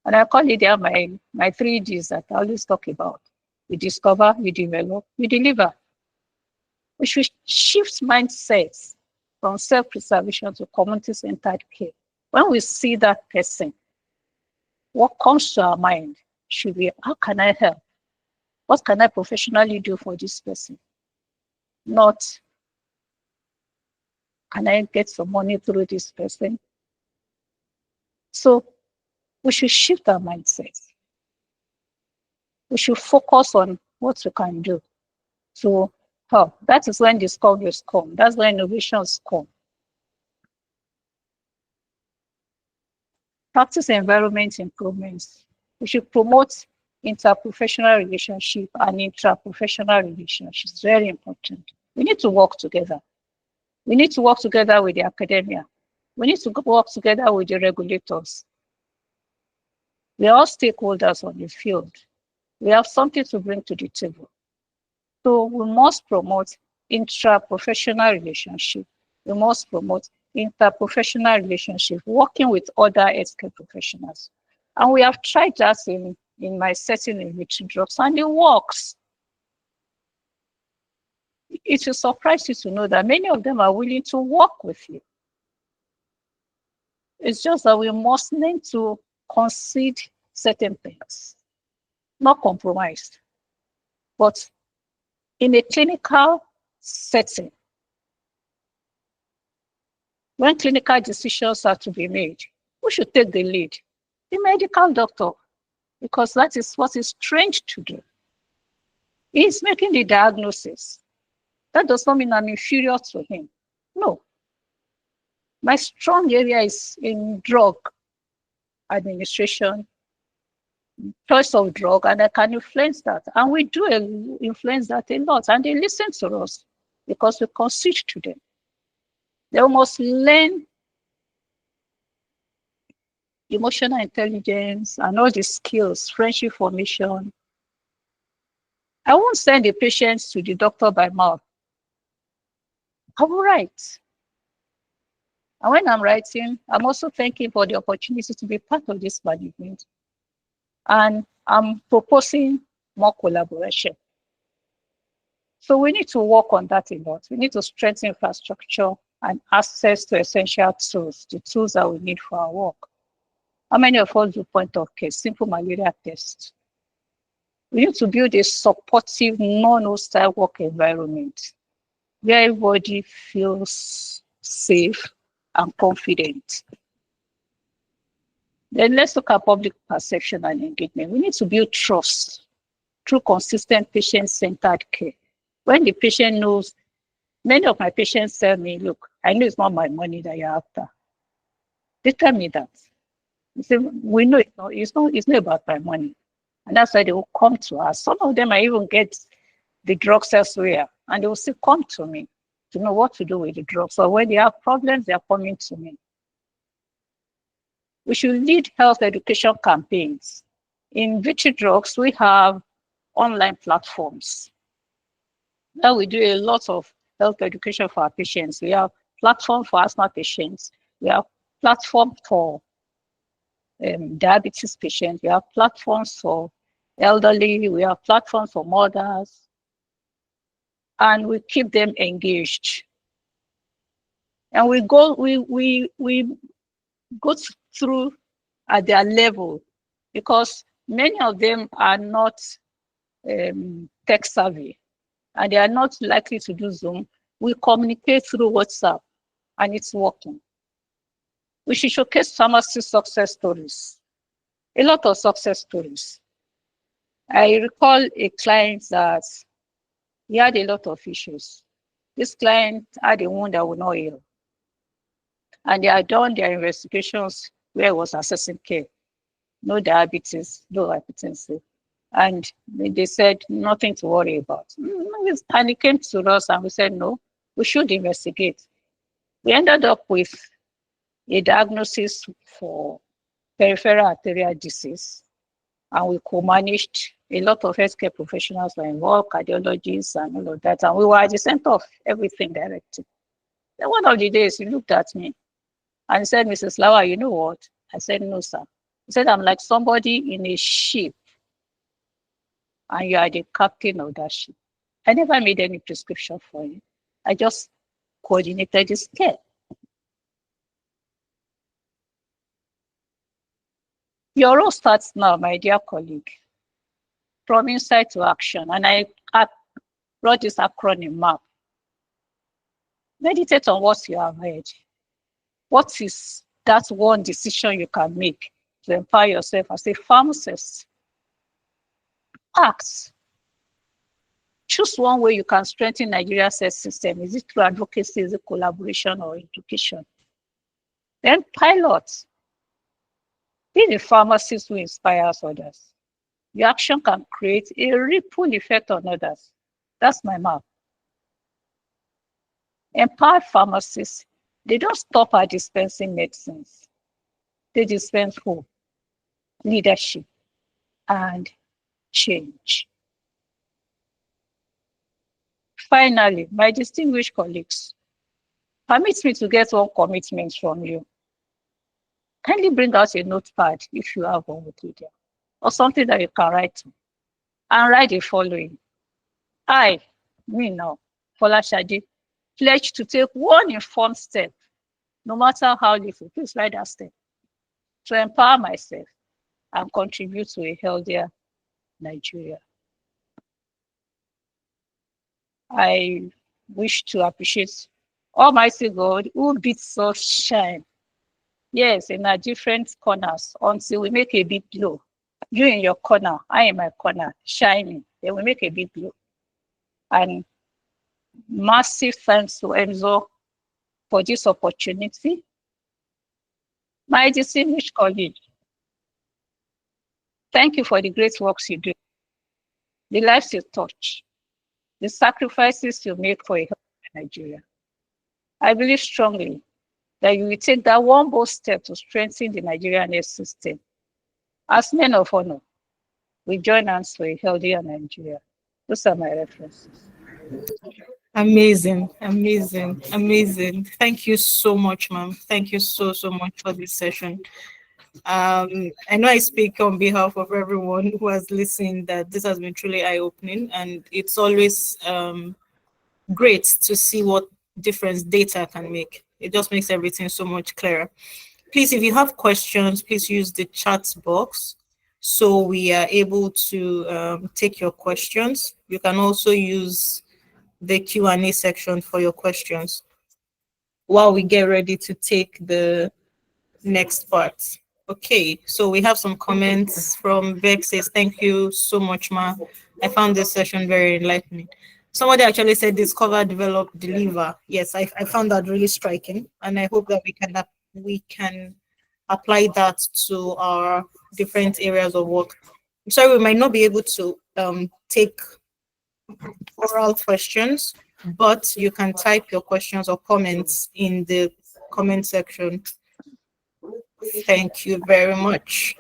Speaker 2: And I call it there my 3Ds that I always talk about. We discover, we develop, we deliver. We should shift mindsets from self-preservation to community-centered care. When we see that person, what comes to our mind should be, how can I help? What can I professionally do for this person? Not, can I get some money through this person? So we should shift our mindset. We should focus on what we can do to help. That is when discoveries come. That's when innovations come. Practice environment improvements. We should promote interprofessional relationship and intraprofessional relationships. Very important. We need to work together. We need to work together with the academia. We need to work together with the regulators. We are all stakeholders on the field. We have something to bring to the table. So we must promote intraprofessional relationship. We must promote interprofessional relationship, working with other healthcare professionals. And we have tried that in my setting in Victory Drugs, and it works. It will surprise you to know that many of them are willing to work with you. It's just that we must learn to concede certain things, not compromise. But in a clinical setting, when clinical decisions are to be made, who should take the lead? The medical doctor, because that is what is trained to do. He's making the diagnosis. That does not mean I'm inferior to him. No. My strong area is in drug administration, choice of drug, and I can influence that. And we do influence that a lot, and they listen to us because we concede to them. They must learn emotional intelligence and all the skills, friendship formation. I won't send the patients to the doctor by mouth. I will write. And when I'm writing, I'm also thanking for the opportunity to be part of this management. And I'm proposing more collaboration. So we need to work on that a lot. We need to strengthen infrastructure and access to essential tools, the tools that we need for our work. How many of us do point of care, simple malaria tests? We need to build a supportive, non-hostile work environment where everybody feels safe and confident. Then let's look at public perception and engagement. We need to build trust through consistent patient-centered care. When the patient knows, many of my patients tell me, look, I know it's not my money that you're after. They tell me that. They say, we know it's not about my money. And that's why they will come to us. Some of them I even get the drugs elsewhere, and they will still come to me to know what to do with the drugs. So when they have problems, they are coming to me. We should lead health education campaigns. In Victory Drugs, we have online platforms. Now we do a lot of health education for our patients. We have platform for asthma patients. We have platform for diabetes patients. We have platforms for elderly. We have platforms for mothers. And we keep them engaged. And we go through at their level, because many of them are not tech savvy and they are not likely to do Zoom. We communicate through WhatsApp and it's working. We should showcase pharmacist success stories, a lot of success stories. I recall a client that he had a lot of issues. This client had a wound that would not heal. And they had done their investigations where I was assessing care. No diabetes, no hypertension. And they said nothing to worry about. And it came to us and we said, no, we should investigate. We ended up with a diagnosis for peripheral arterial disease, and we co-managed. A lot of healthcare professionals were involved, cardiologists and all of that, and we were at the center of everything directly. Then one of the days, he looked at me and he said, Mrs. Lawal, you know what? I said, no, sir. He said, I'm like somebody in a ship, and you are the captain of that ship. I never made any prescription for you. I just coordinated his care. Your role starts now, my dear colleague, from insight to action. And I brought this acronym MAP. Meditate on what you have heard. What is that one decision you can make to empower yourself as a pharmacist? Act. Choose one way you can strengthen Nigeria's health system. Is it through advocacy, is it collaboration, or education? Then pilot. Be the pharmacist who inspires others. Your action can create a ripple effect on others. That's my map. Empowered pharmacists, they don't stop at dispensing medicines. They dispense hope, leadership, and change. Finally, my distinguished colleagues, permit me to get one commitment from you. Kindly bring out a notepad if you have one with you there, or something that you can write to, and write the following. I, me now, Folashade, pledge to take one informed step, no matter how little, please write that step, to empower myself and contribute to a healthier Nigeria. I wish to appreciate Almighty God who beats us shine. Yes, in our different corners until we make a big glow. You in your corner, I in my corner, shining. Then we make a big glow. And massive thanks to Enzo for this opportunity. My distinguished colleague, thank you for the great works you do, the lives you touch, the sacrifices you make for a healthy Nigeria. I believe strongly that you will take that one bold step to strengthen the Nigerian health system. As men of honor, we join hands for a healthier Nigeria. Those are my references.
Speaker 1: Amazing, amazing, amazing. Thank you so much, ma'am. Thank you so much for this session. I know I speak on behalf of everyone who has listened that this has been truly eye-opening, and it's always great to see what difference data can make. It just makes everything so much clearer. Please, if you have questions, please use the chat box so we are able to take your questions. You can also use the Q&A section for your questions while we get ready to take the next part. Okay, so we have some comments from Bex says, thank you so much, Ma. I found this session very enlightening. Somebody actually said discover, develop, deliver. Yes, I found that really striking, and I hope that we can apply that to our different areas of work. I'm sorry, we might not be able to take oral questions, but you can type your questions or comments in the comment section. Thank you very much.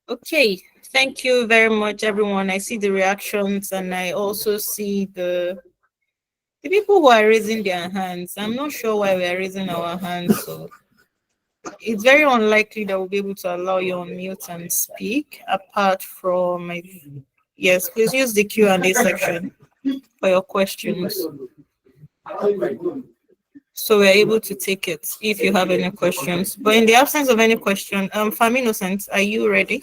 Speaker 1: Okay, Thank you very much, everyone. I see the reactions, and I also see the people who are raising their hands. I'm not sure why we are raising our hands, so it's very unlikely that we'll be able to allow you on mute and speak. Apart from, yes, please use the Q&A section for your questions, so we're able to take it if you have any questions. But in the absence of any question, Farm Innocent, are you ready?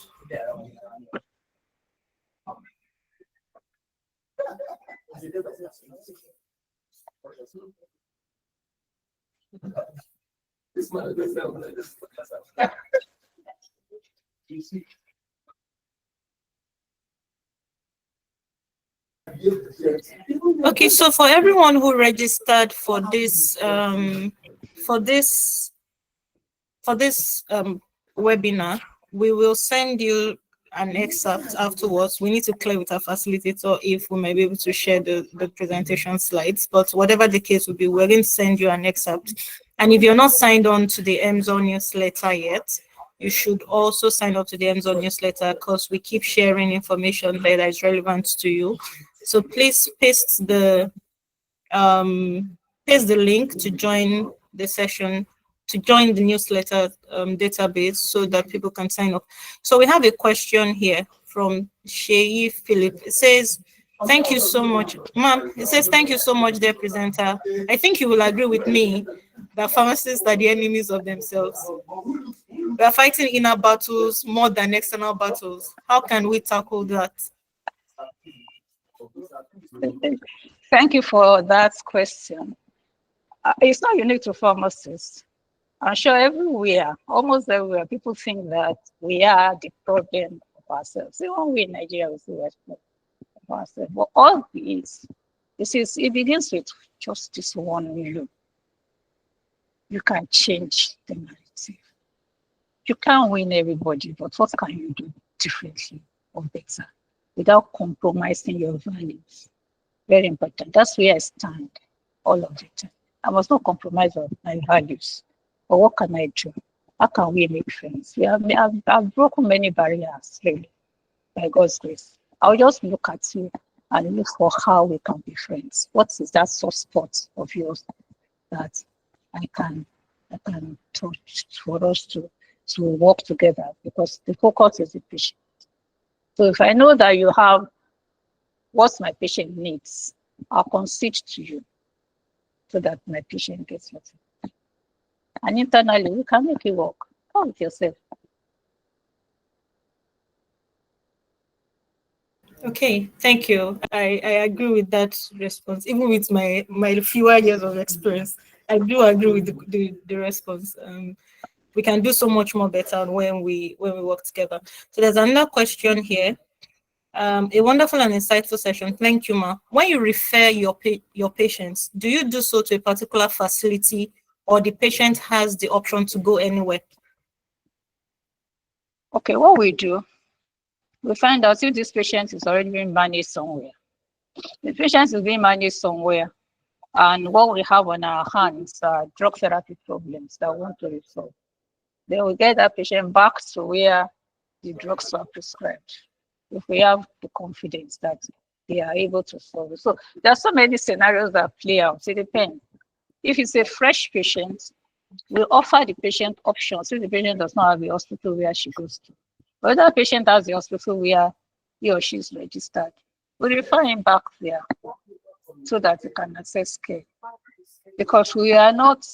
Speaker 1: Okay, so for everyone who registered for this webinar, we will send you an excerpt afterwards. We need to clear with our facilitator if we may be able to share the presentation slides, but whatever the case will be, we're going to send you an excerpt. And if you're not signed on to the MZON newsletter yet, you should also sign up to the MZON newsletter, because we keep sharing information there that is relevant to you. So please paste the link to join the session, to join the newsletter database, so that people can sign up. So we have a question here from Sheyi Philip. It says, thank you so much, ma'am. It says, thank you so much, dear presenter. I think you will agree with me that pharmacists are the enemies of themselves. We are fighting inner battles more than external battles. How can we tackle that?
Speaker 2: Thank you for that question. It's not unique to pharmacists. I'm sure everywhere, almost everywhere, people think that we are the problem of ourselves. Even we in Nigeria, we see of ourselves. But all it begins with just this one look. You can change the narrative. You can't win everybody, but what can you do differently or better without compromising your values? Very important. That's where I stand all of the time. I must not compromise on my values. But what can I do? How can we make friends? I've broken many barriers, really, by God's grace. I'll just look at you and look for how we can be friends. What is that soft spot of yours that I can touch for us to work together? Because the focus is the patient. So if I know that you have what my patient needs, I'll concede to you so that my patient gets what he needs. And internally, we can make it work. Come with yourself.
Speaker 1: Okay, thank you. I agree with that response. Even with my fewer years of experience, I do agree with the response. We can do so much more better when we work together. So there's another question here. A wonderful and insightful session. Thank you, Ma. When you refer your patients, do you do so to a particular facility, or the patient has the option to go anywhere?
Speaker 2: Okay, what we do, we find out if this patient is already being managed somewhere. The patient is being managed somewhere, and what we have on our hands are drug therapy problems that we want to resolve. Then we get that patient back to where the drugs are prescribed, if we have the confidence that they are able to solve it. So there are so many scenarios that play out. It depends. If it's a fresh patient, we offer the patient options if the patient does not have the hospital where she goes to. But that patient has the hospital where he or she is registered, we refer him back there so that he can access care. Because we are not,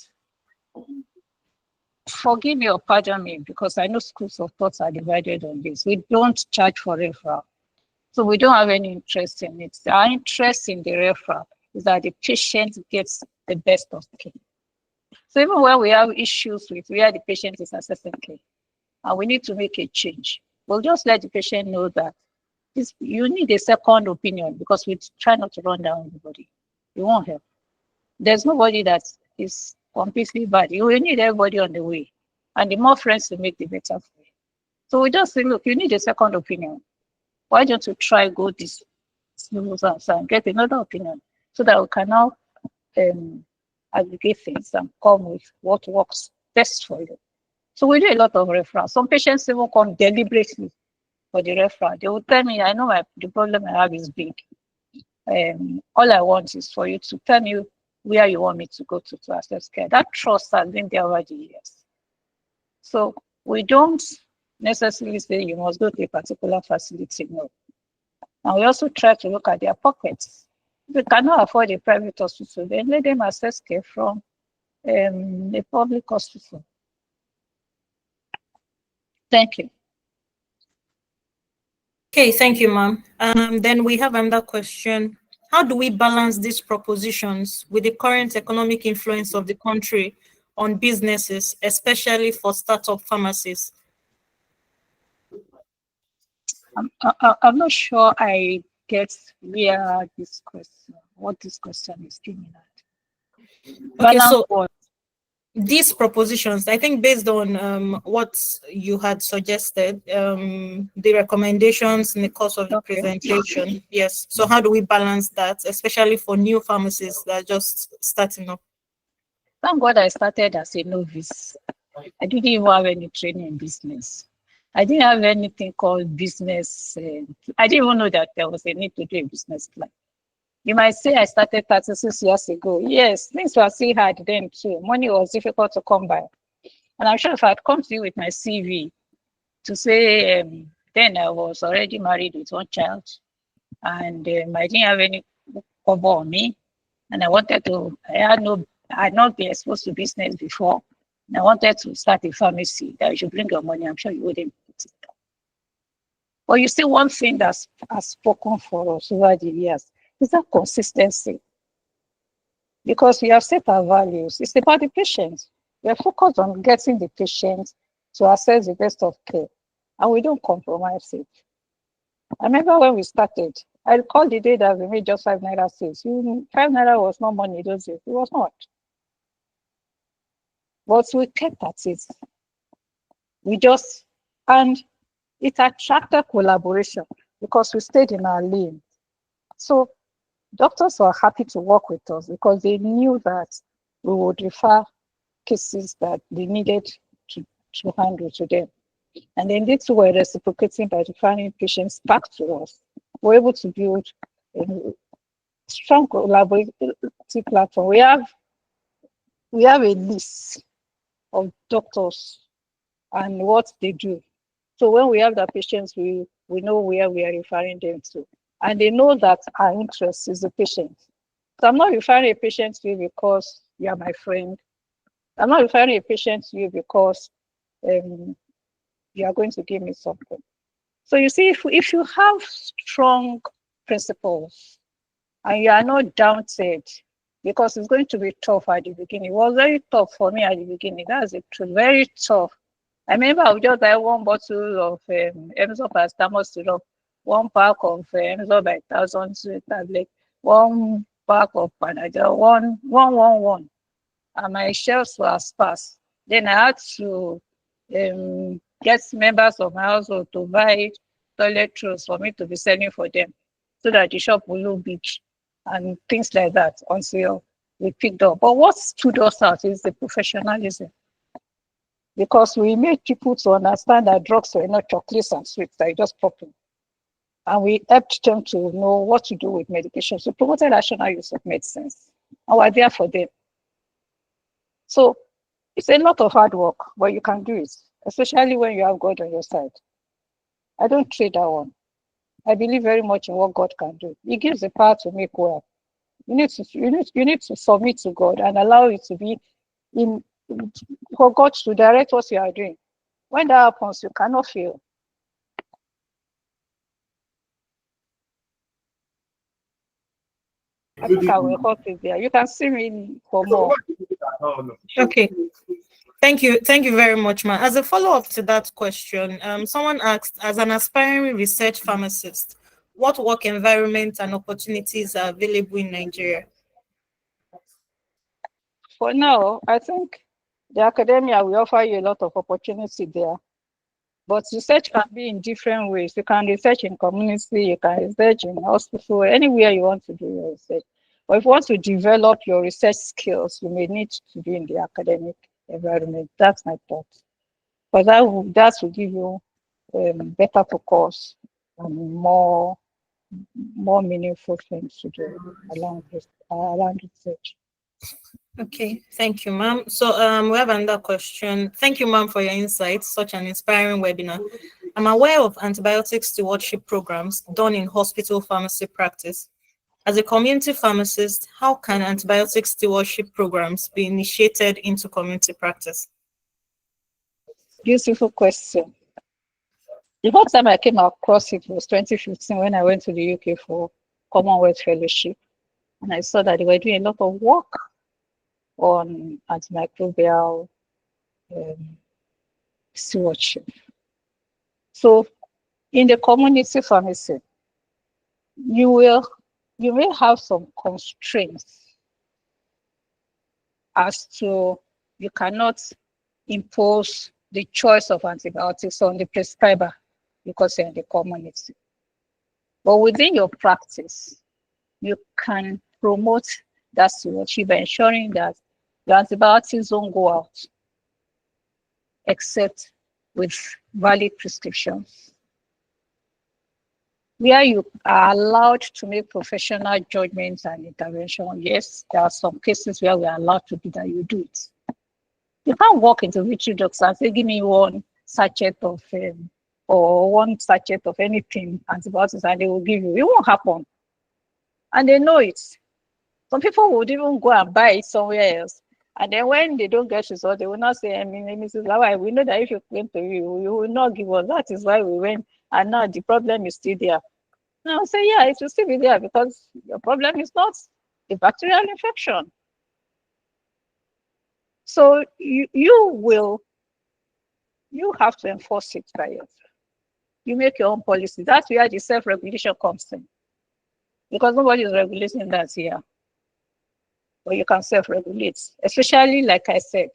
Speaker 2: forgive me or pardon me, because I know schools of thoughts are divided on this. We don't charge for referral. So we don't have any interest in it. Our interest in the referral is that the patient gets the best of care. So even when we have issues with where the patient is accessing care, and we need to make a change, we'll just let the patient know that you need a second opinion, because we try not to run down anybody. It won't help. There's nobody that is completely bad. You will need everybody on the way. And the more friends you make, the better for you. So we just say, look, you need a second opinion. Why don't you try go this and get another opinion, so that we can now aggregate things and come with what works best for you. So we do a lot of referrals. Some patients even come deliberately for the referral. They will tell me, I know the problem I have is big. All I want is for you to tell me where you want me to go to access care. That trust has been there over the years. So we don't necessarily say you must go to a particular facility, no. And we also try to look at their pockets. If they cannot afford a private hospital, then let them access care from a public hospital. Thank you.
Speaker 1: Okay, thank you, ma'am. Then we have another question. How do we balance these propositions with the current economic influence of the country on businesses, especially for startup pharmacies?
Speaker 2: I'm not sure I get what this question is getting at.
Speaker 1: Okay, so
Speaker 2: what?
Speaker 1: these propositions, I think based on what you had suggested, the recommendations in the course of the presentation. Yes. So how do we balance that, especially for new pharmacies that are just starting up?
Speaker 2: Thank God I started as a novice. I didn't even have any training in business. I didn't have anything called business. I didn't even know that there was a need to do a business plan. You might say I started 36 years ago. Yes, things were still hard then too. Money was difficult to come by. And I'm sure if I'd come to you with my CV to say then I was already married with one child and I didn't have any cover on me, and I had not been exposed to business before, and I wanted to start a pharmacy that you should bring your money, I'm sure you wouldn't put it down. But you see, one thing that has spoken for us over the years is that consistency. Because we have set our values. It's about the patient. We are focused on getting the patient to access the best of care, and we don't compromise it. I remember when we started, I recall the day that we made just 5 naira sales. 5 naira was not money those days. It was not. But we kept at it. And it attracted collaboration because we stayed in our lane. So doctors were happy to work with us because they knew that we would refer cases that they needed to handle to them. And then they too were reciprocating by referring patients back to us. We're able to build a strong collaborative platform. We have a list of doctors and what they do. So when we have the patients, we know where we are referring them to. And they know that our interest is the patient. So I'm not referring a patient to you because you are my friend. I'm not referring a patient to you because you are going to give me something. So you see, if you have strong principles and you are not daunted, because it's going to be tough at the beginning. It was very tough for me at the beginning. That's the truth, very tough. I remember I would just buy one bottle of Emzor paracetamol syrup, one pack of Emzor by 1,000 tablet, one pack of Panadol, one. And my shelves were sparse. Then I had to get members of my household to buy toilet rolls for me to be selling for them so that the shop will look big and things like that until we picked up. But what stood us out is the professionalism, because we made people to understand that drugs were not chocolates and sweets that you just pop in. And we helped them to know what to do with medication. So promoted rational use of medicines. And we're there for them. So it's a lot of hard work, but you can do it, especially when you have God on your side. I don't trade that one. I believe very much in what God can do. He gives the power to make well. You need to submit to God and allow it to be for God to direct what you are doing. When that happens, you cannot fail. I think I will hold it there. You can see me for more.
Speaker 1: Okay. Thank you very much, ma'am. As a follow-up to that question, someone asked, as an aspiring research pharmacist, what work environment and opportunities are available in Nigeria?
Speaker 2: For now, I think the academia will offer you a lot of opportunity there. But research can be in different ways. You can research in community, you can research in hospital, anywhere you want to do your research. But if you want to develop your research skills, you may need to be in the academic environment. That's my thought. But that will give you better focus and more meaningful things to do around research.
Speaker 1: Okay, thank you, ma'am. So we have another question. Thank you, ma'am, for your insights. Such an inspiring webinar. I'm aware of antibiotic stewardship programs done in hospital pharmacy practice. As a community pharmacist, how can antibiotic stewardship programs be initiated into community practice?
Speaker 2: Beautiful question. The first time I came across it was 2015 when I went to the UK for Commonwealth Fellowship. And I saw that they were doing a lot of work on antimicrobial stewardship. So in the community pharmacy, you may have some constraints as to you cannot impose the choice of antibiotics on the prescriber because you're in the community. But within your practice, you can promote that stewardship by ensuring that the antibiotics don't go out except with valid prescriptions. Where you are allowed to make professional judgments and intervention, yes, there are some cases where we are allowed to do that, you do it. You can't walk into Victory Doctor and say, give me one sachet of or one sachet of anything, antibiotics, and they will give you. It won't happen. And they know it. Some people would even go and buy it somewhere else. And then when they don't get results, they will not say, Mrs. Lawal, we know that if you came to you, you will not give us. That is why we went. And now the problem is still there. And I'll say, yeah, it will still be there because your problem is not a bacterial infection. So you have to enforce it by yourself. You make your own policy. That's where the self-regulation comes in. Because nobody is regulating that here. But you can self-regulate. Especially, like I said,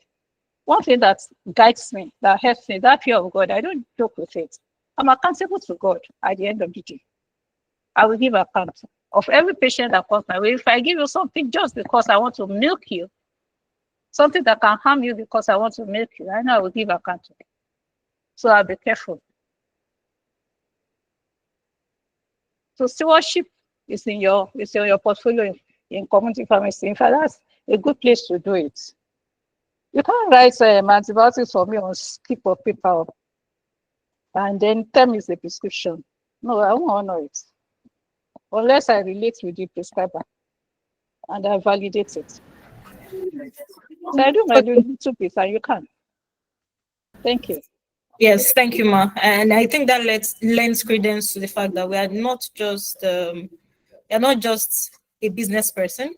Speaker 2: one thing that guides me, that helps me, that fear of God, I don't joke with it. I'm accountable to God at the end of the day. I will give account of every patient that comes my way. If I give you something just because I want to milk you, something that can harm you because I want to milk you, I know I will give account to it. So I'll be careful. So stewardship is in your portfolio in community pharmacy. In fact, that's a good place to do it. You can't write antibiotics for me on skip of paper and then tell me it's a prescription. No, I won't honor it. Unless I relate with the prescriber and I validate it. So I do my little bit and you can. Thank you.
Speaker 1: Yes, thank you, Ma. And I think that lends credence to the fact that we are not just a business person.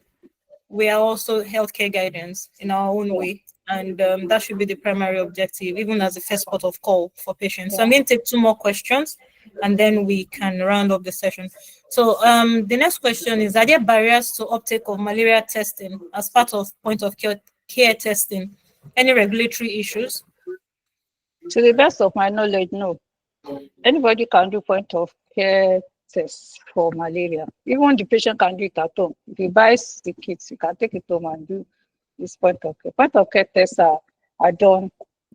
Speaker 1: We are also healthcare guidance in our own way. And that should be the primary objective, even as the first port of call for patients. So I'm going to take 2 more questions and then we can round up the session. So the next question is, are there barriers to uptake of malaria testing as part of point of care testing? Any regulatory issues?
Speaker 2: To the best of my knowledge, no. Anybody can do point of care tests for malaria. Even the patient can do it at home. If he buys the kits, you can take it home and do this point of care. Point of care tests are done.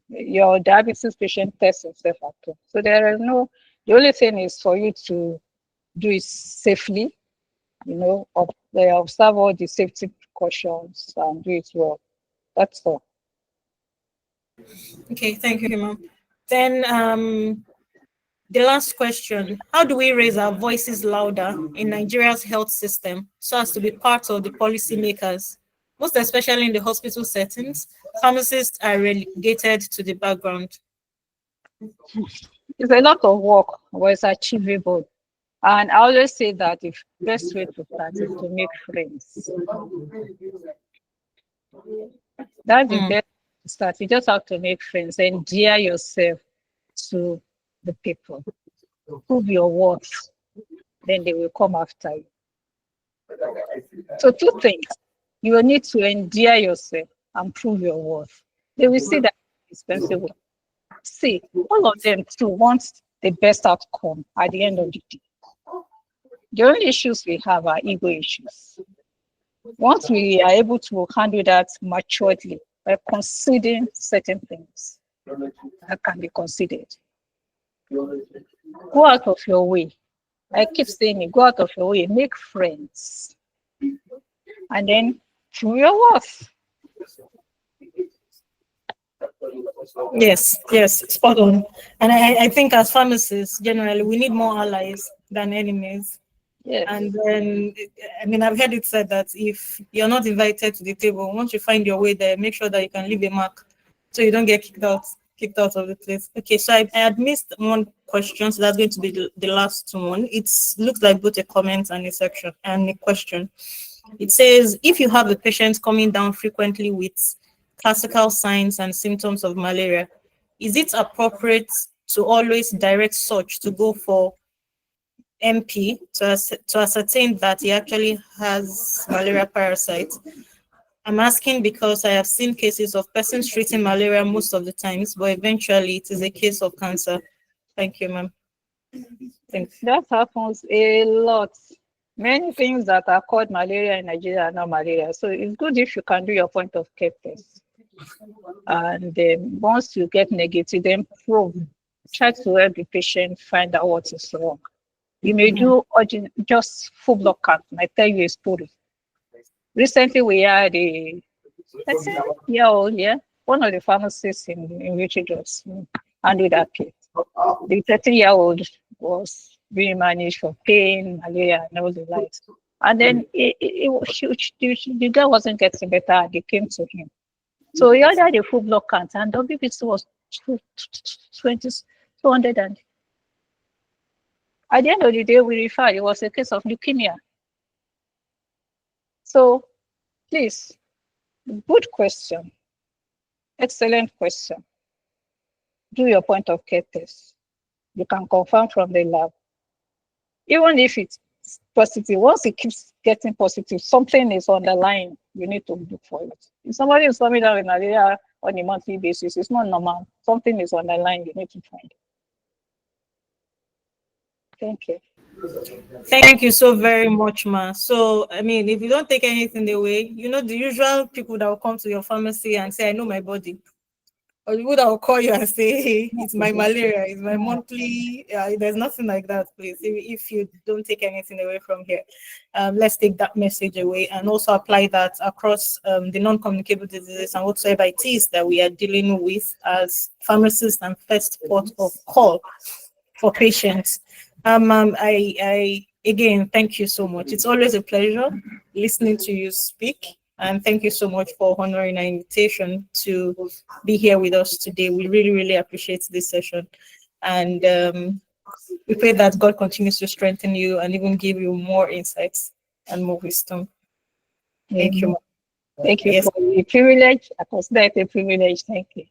Speaker 2: Your diabetes patient tests himself at home. So there is no, the only thing is for you to do it safely, observe all the safety precautions and do it well. That's all.
Speaker 1: Okay, thank you, ma'am. Then the last question, how do we raise our voices louder in Nigeria's health system so as to be part of the policymakers? Most especially in the hospital settings, pharmacists are relegated to the background.
Speaker 2: It's a lot of work, but it's achievable. And I always say that the best way to start is to make friends. That's the best start. You just have to make friends, endear yourself to the people. Prove your worth, then they will come after you. So 2 things. You will need to endear yourself and prove your worth. They will see that it's expensive. See, all of them too want the best outcome at the end of the day. The only issues we have are ego issues. Once we are able to handle that maturely by considering certain things that can be considered, Go out of your way. I keep saying it, go out of your way, make friends. And then prove your worth.
Speaker 1: Yes, spot on. And I think as pharmacists, generally, we need more allies than enemies.
Speaker 2: Yes.
Speaker 1: And then, I mean, I've heard it said that if you're not invited to the table, once you find your way there, make sure that you can leave a mark so you don't get kicked out of the place. Okay, so I had missed one question, so that's going to be the last one. It looks like both a comment and a section and a question. It says, if you have a patient coming down frequently with classical signs and symptoms of malaria, is it appropriate to always direct such to go for MP to ascertain that he actually has malaria parasite? I'm asking because I have seen cases of persons treating malaria most of the times, but eventually it is a case of cancer. Thank you, ma'am. Thanks.
Speaker 2: That happens a lot. Many things that are called malaria in Nigeria are not malaria. So it's good if you can do your point of care test. And once you get negative, then probe. Try to help the patient find out what is wrong. You may do just full blood count. I tell you a story. Recently, we had a 13-year-old, one of the pharmacists in Richard just handled that case. The 13-year-old was being managed for pain, malaria, and all the likes. And then the guy wasn't getting better. They came to him. So he ordered a full blood count, and WBC was 200. And at the end of the day, we referred. It was a case of leukemia. So, please, good question. Excellent question. Do your point of care test. You can confirm from the lab. Even if it's positive, once it keeps getting positive, something is underlying. You need to look for it. If somebody is coming down with malaria on a monthly basis, it's not normal. Something is underlying. You need to find it. Thank you.
Speaker 1: Thank you so very much, ma. So, I mean, if you don't take anything away, you know, the usual people that will come to your pharmacy and say, I know my body. Or the people that will call you and say, hey, it's my malaria, it's my monthly. There's nothing like that, please. If you don't take anything away from here, let's take that message away and also apply that across the non-communicable diseases and whatsoever it is that we are dealing with as pharmacists and first port of call for patients. I again, thank you so much. It's always a pleasure listening to you speak. And thank you so much for honoring our invitation to be here with us today. We really, really appreciate this session. And we pray that God continues to strengthen you and even give you more insights and more wisdom. Thank you.
Speaker 2: Thank you for the privilege. I consider it a privilege. Thank you.